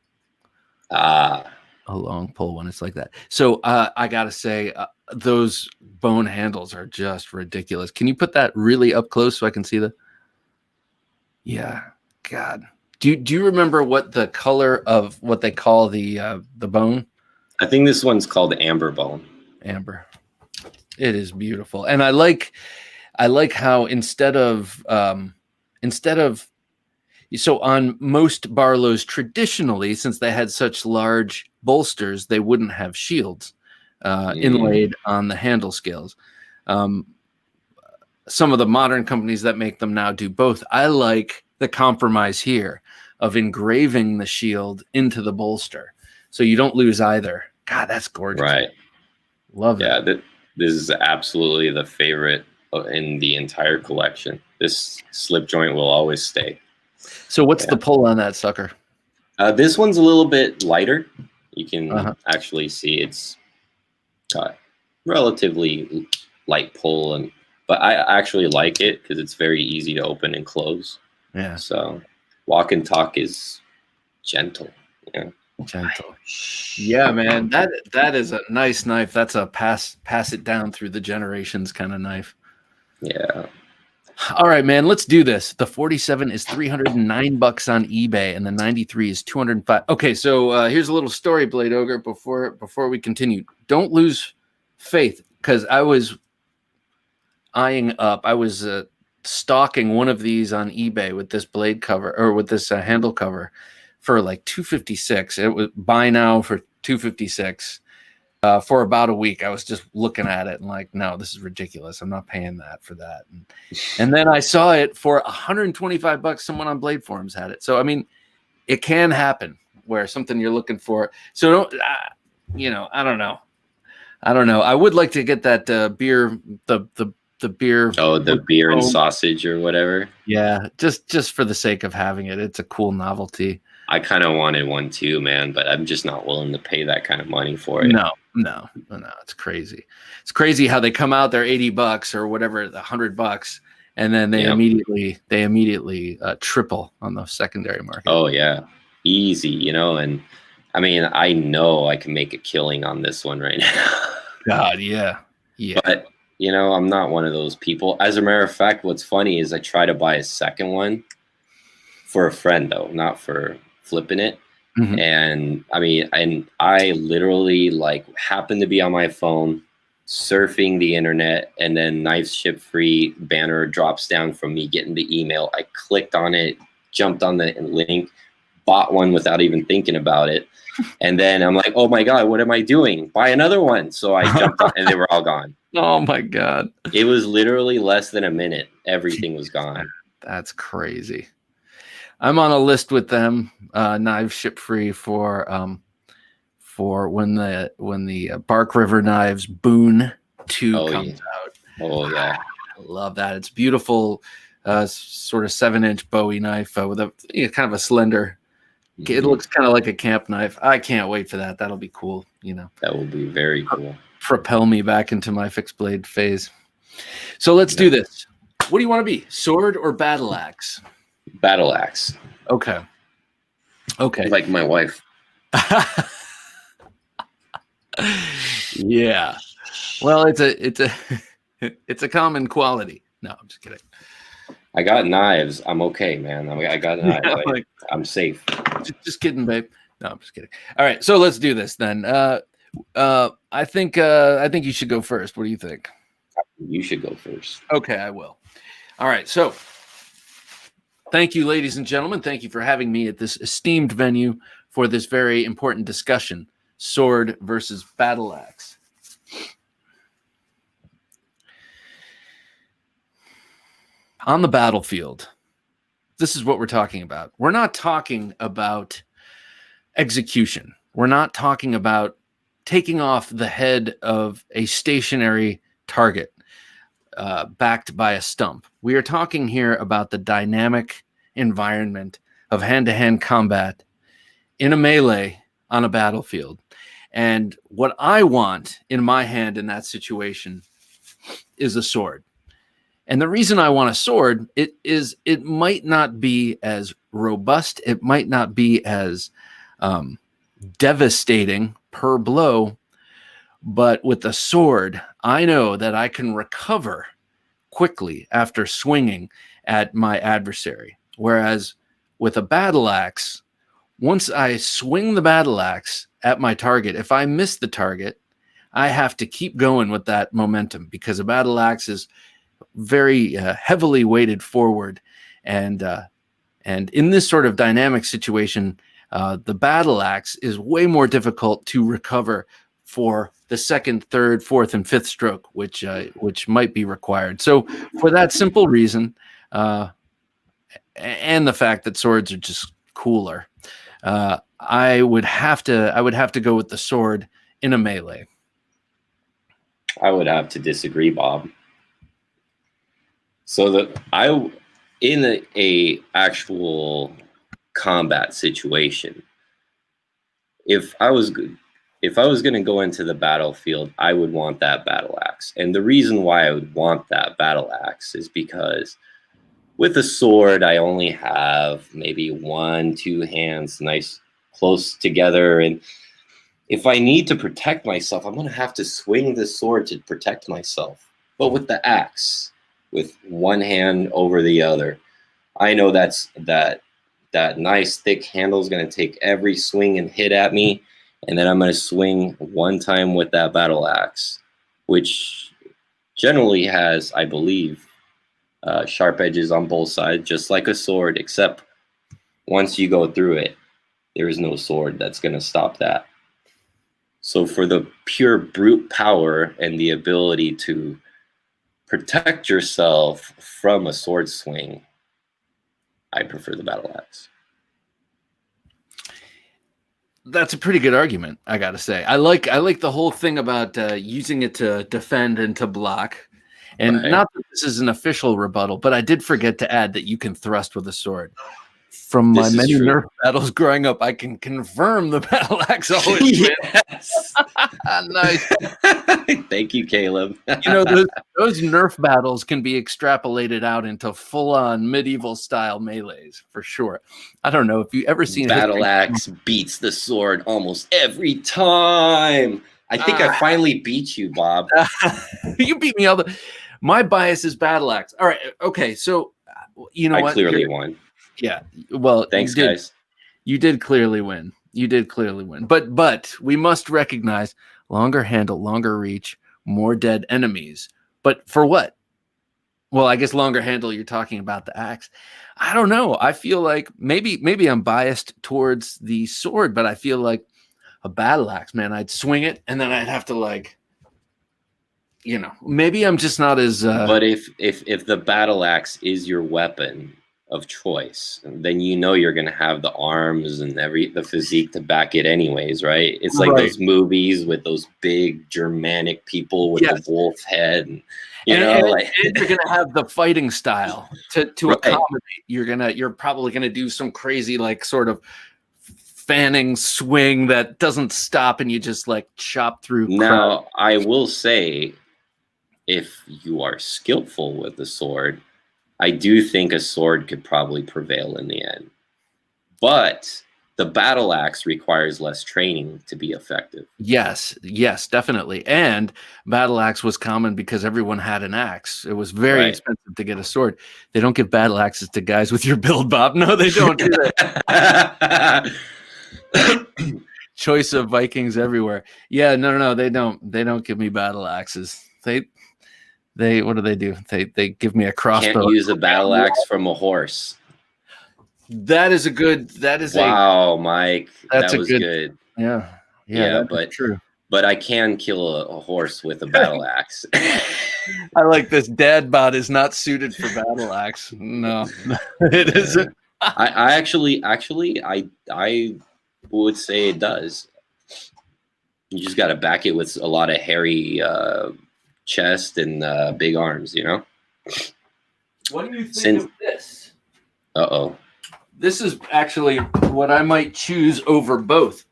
A long pull when it's like that. So I gotta say, those bone handles are just ridiculous. Can you put that really up close so I can see the? Yeah, God. Do you remember what the color of what they call the bone? I think this one's called amber bone. Amber. It is beautiful, and I like how instead of so on most Barlows traditionally, since they had such large bolsters, they wouldn't have shields inlaid on the handle scales. Some of the modern companies that make them now do both. I like the compromise here of engraving the shield into the bolster, so you don't lose either. God, that's gorgeous. Right. Love it. Yeah, this is absolutely the favorite in the entire collection. This slip joint will always stay. So what's the pull on that sucker? This one's a little bit lighter. You can actually see it's relatively light pull, but I actually like it because it's very easy to open and close. Yeah. So walk and talk is gentle. Yeah. Gentle. Yeah, man. That is a nice knife. That's a pass it down through the generations kind of knife. Yeah. All right, man, let's do this. The 47 is $309 on eBay, and the 93 is $205. Okay, so here's a little story, Blade Ogre, before we continue. Don't lose faith, because I was stalking one of these on eBay with this blade cover, or with this handle cover, for like $256. It was buy now for $256. For about a week, I was just looking at it and like, no, this is ridiculous. I'm not paying that for that. And then I saw it for $125. Someone on Blade Forums had it. So, I mean, it can happen where something you're looking for. So don't, I don't know. I would like to get that beer, the beer. Oh, the beer and sausage or whatever. Yeah. Just for the sake of having it. It's a cool novelty. I kind of wanted one too, man, but I'm just not willing to pay that kind of money for it. No, it's crazy. It's crazy how they come out, they're $80 or whatever, the $100, and then they immediately triple on the secondary market. Oh yeah, easy, you know. And I mean, I know I can make a killing on this one right now. God, yeah. But you know, I'm not one of those people. As a matter of fact, what's funny is I try to buy a second one for a friend, though, not for flipping it. Mm-hmm. And I mean, and I literally like happened to be on my phone surfing the internet, and then Knives Ship Free banner drops down from me getting the email. I clicked on it, jumped on the link, bought one without even thinking about it. And then I'm like, oh my God, what am I doing? Buy another one. So I jumped on, and they were all gone. Oh my God. It was literally less than a minute. Everything was gone. That's crazy. I'm on a list with them, Knives Ship Free for when the Bark River Knives Boone 2 comes out. Oh yeah. I love that. It's beautiful, sort of 7-inch Bowie knife with a kind of a slender. It looks kind of like a camp knife. I can't wait for that. That'll be cool. You know, that will be very cool. Propel me back into my fixed blade phase. So let's do this. What do you want to be? Sword or battle axe? Battle axe. Okay. Like my wife. Yeah. Well, it's a common quality. No, I'm just kidding. I got knives. I'm okay, man. I got knives. Yeah, I'm safe. Just kidding, babe. No, I'm just kidding. All right, so let's do this then. I think you should go first. What do you think? You should go first. Okay, I will. All right, so thank you, ladies and gentlemen. Thank you for having me at this esteemed venue for this very important discussion: sword versus battle axe. On the battlefield, this is what we're talking about. We're not talking about execution. We're not talking about taking off the head of a stationary target backed by a stump. We are talking here about the dynamic environment of hand-to-hand combat in a melee on a battlefield. And what I want in my hand in that situation is a sword. And the reason I want a sword, it might not be as robust, it might not be as devastating per blow, but with a sword, I know that I can recover quickly after swinging at my adversary. Whereas with a battle axe, once I swing the battle axe at my target, if I miss the target, I have to keep going with that momentum, because a battle axe is very heavily weighted forward, and in this sort of dynamic situation, the battle axe is way more difficult to recover for the second, third, fourth, and fifth stroke, which might be required. So for that simple reason, and the fact that swords are just cooler, I would have to go with the sword in a melee. I would have to disagree, Bob. So in a actual combat situation, if I was going to go into the battlefield, I would want that battle axe. And the reason why I would want that battle axe is because with a sword, I only have maybe 1-2 hands nice close together. And if I need to protect myself, I'm going to have to swing the sword to protect myself. But with the axe, with one hand over the other, I know that nice thick handle is going to take every swing and hit at me. And then I'm going to swing one time with that battle axe, which generally has, I believe, sharp edges on both sides, just like a sword, except once you go through it, there is no sword that's going to stop that. So for the pure brute power and the ability to protect yourself from a sword swing, I prefer the battle axe. That's a pretty good argument, I gotta say. I like the whole thing about using it to defend and to block. And Right. Not that this is an official rebuttal, but I did forget to add that you can thrust with a sword. From my This is many true. Nerf battles growing up, I can confirm the battle axe always wins. Yes. Nice. Thank you, Caleb. You know, those Nerf battles can be extrapolated out into full-on medieval style melees for sure. I don't know if you ever seen Battle axe beats the sword almost every time. I think I finally beat you, Bob. You beat me all the. My bias is battle axe. All right, okay, so you know I what? clearly won. Yeah, well, Thanks, guys. You did clearly win. You did clearly win. But we must recognize longer handle, longer reach, more dead enemies. But for what? Well, I guess longer handle, you're talking about the axe. I don't know. I feel like maybe I'm biased towards the sword, but I feel like a battle axe, man, I'd swing it and then I'd have to like, you know, maybe I'm just not as But if the battle axe is your weapon of choice, then you know you're gonna have the arms and the physique to back it anyways, right? It's like those movies with those big Germanic people with the wolf head, and you know, like you're gonna have the fighting style to accommodate. You're probably gonna do some crazy like sort of fanning swing that doesn't stop and you just like chop through. Now, I will say, if you are skillful with the sword, I do think a sword could probably prevail in the end. But the battle axe requires less training to be effective. Yes, definitely. And battle axe was common because everyone had an axe. It was very expensive to get a sword. They don't give battle axes to guys with your build, Bob. No, they don't do that. Choice of Vikings everywhere. Yeah, no, they don't. They don't give me battle axes. They what do? They give me a crossbow. Can't use a battle axe from a horse. That is a good. Wow, Mike. That was good. Yeah, but true. But I can kill a horse with a battle axe. I like this. Dad bod is not suited for battle axe. No, it isn't. I actually, I would say it does. You just got to back it with a lot of hairy chest and big arms, you know? What do you think of this? Uh-oh. This is actually what I might choose over both.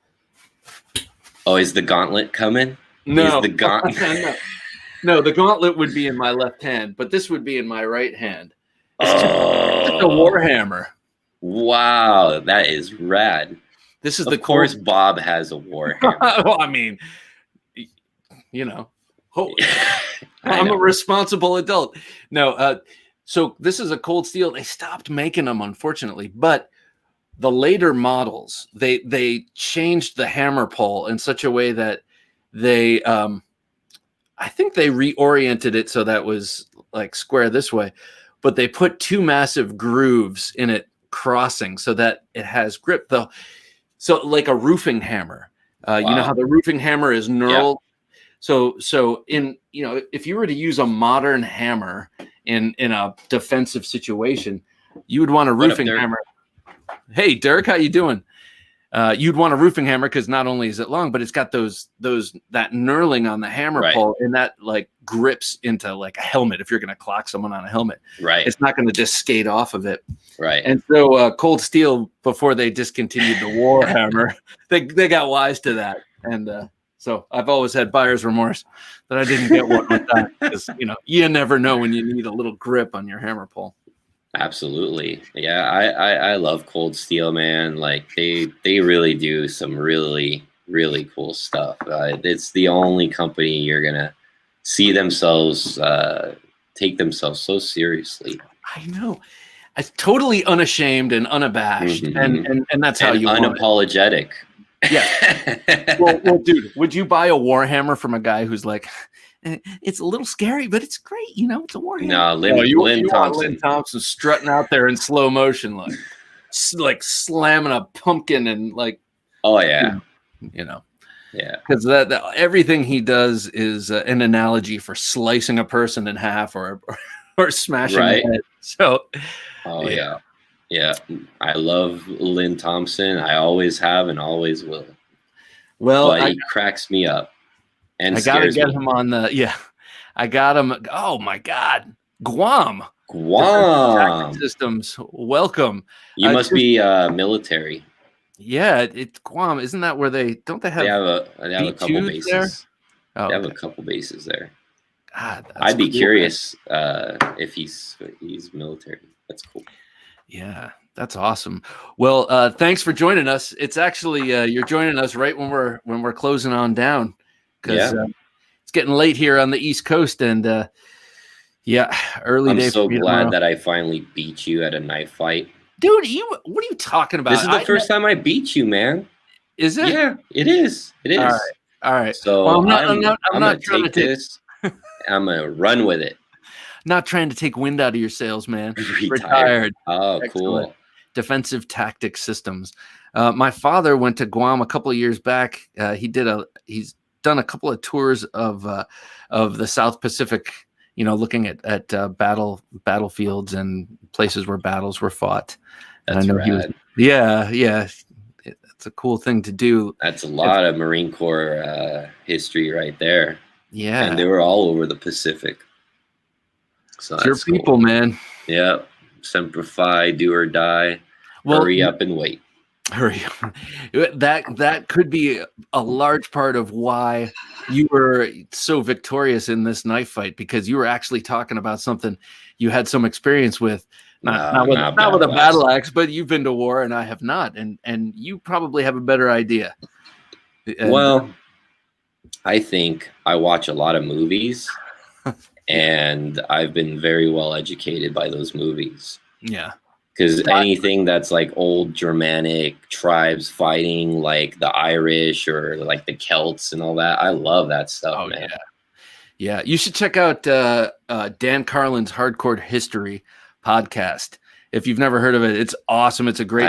Oh, is the gauntlet coming? No. Is the gauntlet? No, the gauntlet would be in my left hand, but this would be in my right hand. It's just a warhammer. Wow, that is rad. This is of course Bob has a warhammer. Well, I mean, you know, I'm a responsible adult. No, so this is a cold steel. They stopped making them, unfortunately, but the later models, they changed the hammer pole in such a way that they, I think they reoriented it so that was like square this way, but they put two massive grooves in it crossing so that it has grip though. So like a roofing hammer, wow. You know how the roofing hammer is knurled. Yeah. So in, you know, if you were to use a modern hammer in a defensive situation, you would want a roofing hammer. Hey, Dirk, how you doing? You'd want a roofing hammer because not only is it long, but it's got that knurling on the hammer pole, and that like grips into like a helmet. If you're going to clock someone on a helmet, it's not going to just skate off of it. And so Cold Steel, before they discontinued the Warhammer, they got wise to that, and so I've always had buyer's remorse that I didn't get one with that because you never know when you need a little grip on your hammer pole. Absolutely. Yeah, I love Cold Steel, man. Like they really do some really, really cool stuff. It's the only company you're gonna see themselves take themselves so seriously. I know. It's totally unashamed and unabashed, and that's how you unapologetic. Yeah. Well, dude, would you buy a Warhammer from a guy who's like, it's a little scary, but it's great, it's a Warhammer? No, Lynn Thompson. Lynn Thompson strutting out there in slow motion, like slamming a pumpkin and like. Oh yeah. Yeah. Because that everything he does is an analogy for slicing a person in half or smashing their head. So. Oh yeah. Yeah, I love Lynn Thompson. I always have and always will. Well, but he cracks me up. And I gotta get him on the. Yeah, I got him. Oh my God, Guam! Guam. Systems. Welcome. You must be military. Yeah, it's Guam. Isn't that where they They have have a couple B2s bases. there? Oh, they have okay. a couple bases there. God, that's I'd be cool, curious if he's military. That's cool. Yeah, that's awesome. Well, thanks for joining us. It's actually you're joining us right when we're closing on down, because it's getting late here on the East Coast, and early I'm day. so for glad that I finally beat you at a knife fight. Dude, what are you talking about? This is the first time I beat you, man. Is it? Yeah, it is. It is. All right. So well, I'm not gonna trying take to this. I'm gonna run with it. Not trying to take wind out of your sails, man. Retired. Oh, Excellent. cool. Defensive Tactics Systems. My father went to Guam a couple of years back. He's done a couple of tours of the South Pacific, looking at battlefields and places where battles were fought. And That's I know rad. he was. Yeah. It's a cool thing to do. That's a lot of Marine Corps history right there. Yeah. And they were all over the Pacific. So it's your people, man. Yeah. Semper Fi, do or die. Hurry up and wait. Hurry up. That could be a large part of why you were so victorious in this knife fight, because you were actually talking about something you had some experience with. Not with a battle axe, but you've been to war and I have not, and you probably have a better idea. Well, I think I watch a lot of movies, and I've been very well educated by those movies. Yeah. Because anything that's like old Germanic tribes fighting, like the Irish or like the Celts and all that, I love that stuff, man. Yeah. You should check out Dan Carlin's Hardcore History podcast. If you've never heard of it, it's awesome. It's a great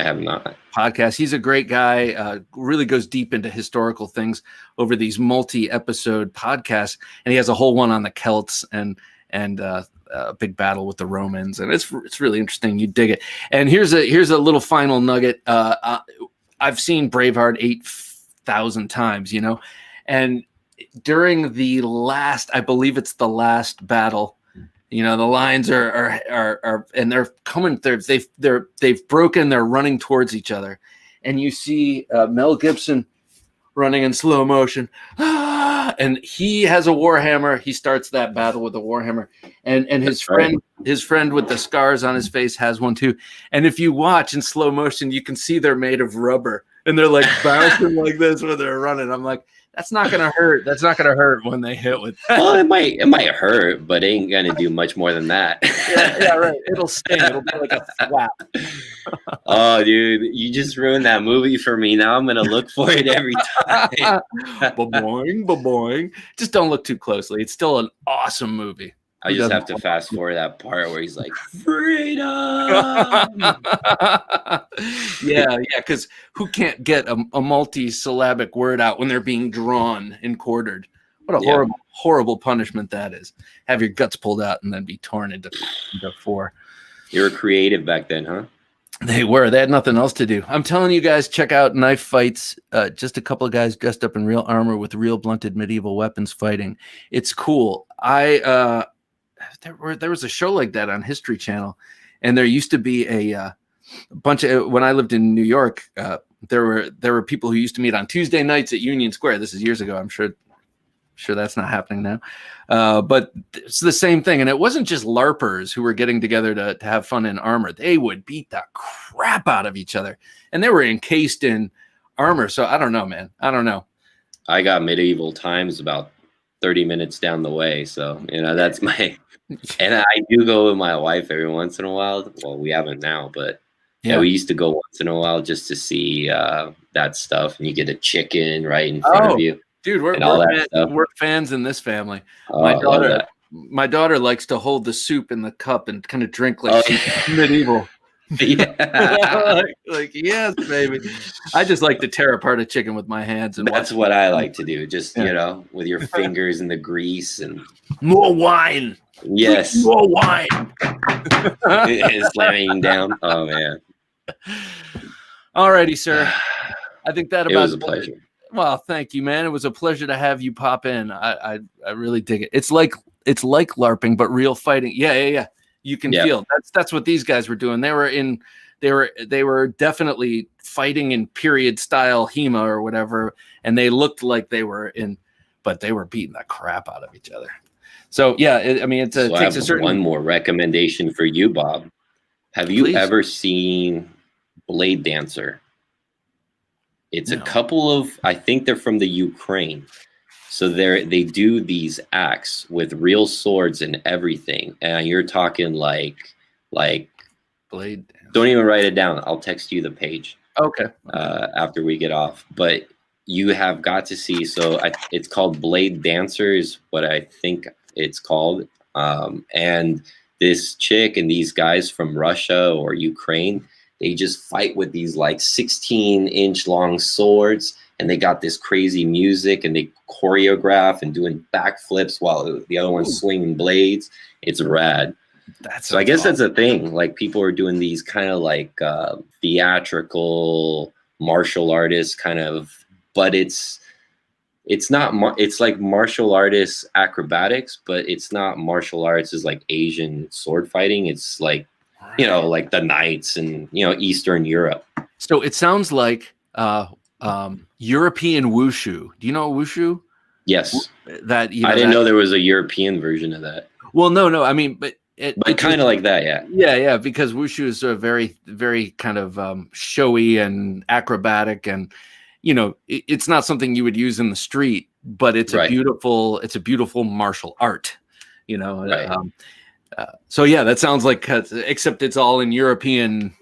podcast. He's a great guy, really goes deep into historical things over these multi-episode podcasts. And he has a whole one on the Celts and a big battle with the Romans. And it's really interesting. You dig it. And here's a little final nugget. I've seen Braveheart 8,000 times, and during the last, I believe it's the last battle, the lines are and they're coming. They've broken. They're running towards each other, and you see Mel Gibson running in slow motion, and he has a warhammer. He starts that battle with a warhammer, and his friend with the scars on his face has one too. And if you watch in slow motion, you can see they're made of rubber, and they're like bouncing like this when they're running. I'm like, that's not gonna hurt. That's not gonna hurt when they hit with that. Well, it might hurt, but it ain't gonna do much more than that. yeah, right. It'll sting. It'll be like a flap. Oh, dude, you just ruined that movie for me. Now I'm gonna look for it every time. Ba-boing. Just don't look too closely. It's still an awesome movie. I just have to fast forward that part where he's like, freedom. yeah, because who can't get a multi-syllabic word out when they're being drawn and quartered? What a horrible punishment that is. Have your guts pulled out and then be torn into four. You were creative back then, huh? They were. They had nothing else to do. I'm telling you guys, check out Knife Fights. Just a couple of guys dressed up in real armor with real blunted medieval weapons fighting. It's cool. There was a show like that on History Channel, and there used to be a bunch of, when I lived in New York, there were people who used to meet on Tuesday nights at Union Square. This is years ago. I'm sure that's not happening now. But it's the same thing. And it wasn't just LARPers who were getting together to have fun in armor. They would beat the crap out of each other, and they were encased in armor. So I don't know, man. I don't know. I got Medieval Times about 30 minutes down the way. So, that's my, and I do go with my wife every once in a while. Well, we haven't now, but yeah, we used to go once in a while just to see that stuff. And you get a chicken right in front of you. Dude, we're fans in this family. My daughter likes to hold the soup in the cup and kind of drink like she's medieval. Yeah. like yes, baby. I just like to tear apart a chicken with my hands, and that's what I like to do. Just with your fingers in the grease and more wine. Yes, more wine. It's slamming down. Oh man. Alrighty, sir. I think that about was a pleasure. Well, thank you, man. It was a pleasure to have you pop in. I really dig it. It's like LARPing, but real fighting. Yeah. you can feel. That's what these guys were doing. They were definitely fighting in period style HEMA or whatever, and they looked like they were in, but they were beating the crap out of each other. So yeah, it takes a certain. One more recommendation for you, Bob. Have you ever seen Blade Dancer? It's a couple of, I think they're from the Ukraine. So they do these acts with real swords and everything. And you're talking like Blade. Don't even write it down. I'll text you the page. Okay. After we get off. But you have got to see. So it's called Blade Dancer is what I think it's called. And this chick and these guys from Russia or Ukraine, they just fight with these like 16-inch long swords, and they got this crazy music, and they choreograph and doing backflips while the other one's swinging blades. It's rad. So I guess that's a thing. Like people are doing these kind of like theatrical martial artists kind of, but it's not. It's like martial artists acrobatics, but it's not martial arts as like Asian sword fighting. It's like, like the knights and Eastern Europe. So it sounds like European wushu. Do you know wushu? Yes. That I didn't know there was a European version of that. Well, no. I mean, but kind of like that, yeah. Yeah, because wushu is a very, very kind of showy and acrobatic, and it's not something you would use in the street, but it's a beautiful martial art. Right. So yeah, that sounds like, except it's all in European.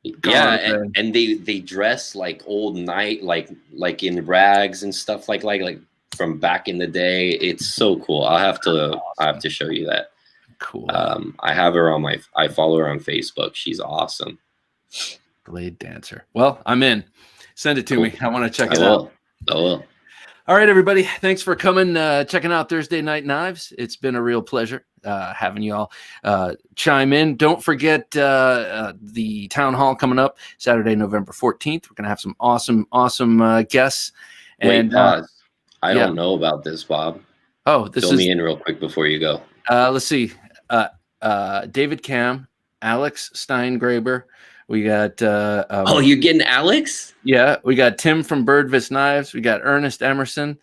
Yeah, and they dress like old knight, like in rags and stuff like from back in the day. It's so cool. I have to show you that. Cool. I have her I follow her on Facebook. She's awesome. Blade Dancer. Well, I'm in. Send it to me. I want to check it out. I will. All right, everybody. Thanks for coming, checking out Thursday Night Knives. It's been a real pleasure having you all chime in. Don't forget the town hall coming up Saturday, November 14th. We're going to have some awesome guests. Wait, pause. I don't know about this, Bob. Oh, Fill me in real quick before you go. Let's see. David Cam, Alex Steingraber. We got. You're getting Alex? Yeah, we got Tim from Birdvis Knives. We got Ernest Emerson,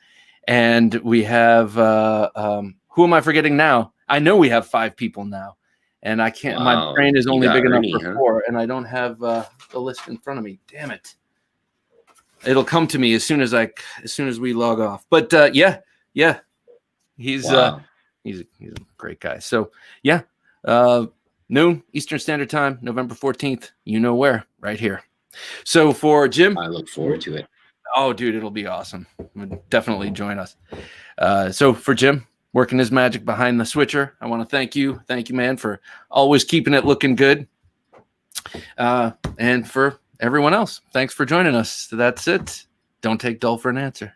and we have. Who am I forgetting now? I know we have 5 people now, and I can't. Wow. My brain is only big enough for 4, and I don't have the list in front of me. Damn it! It'll come to me as soon as we log off. But yeah, he's a great guy. So yeah, noon Eastern Standard Time, November 14th. You know where? Right here. So for Jim, I look forward to it. Oh, dude, it'll be awesome. Definitely join us. So for Jim, working his magic behind the switcher, I want to thank you, man, for always keeping it looking good. And for everyone else, thanks for joining us. That's it. Don't take dull for an answer.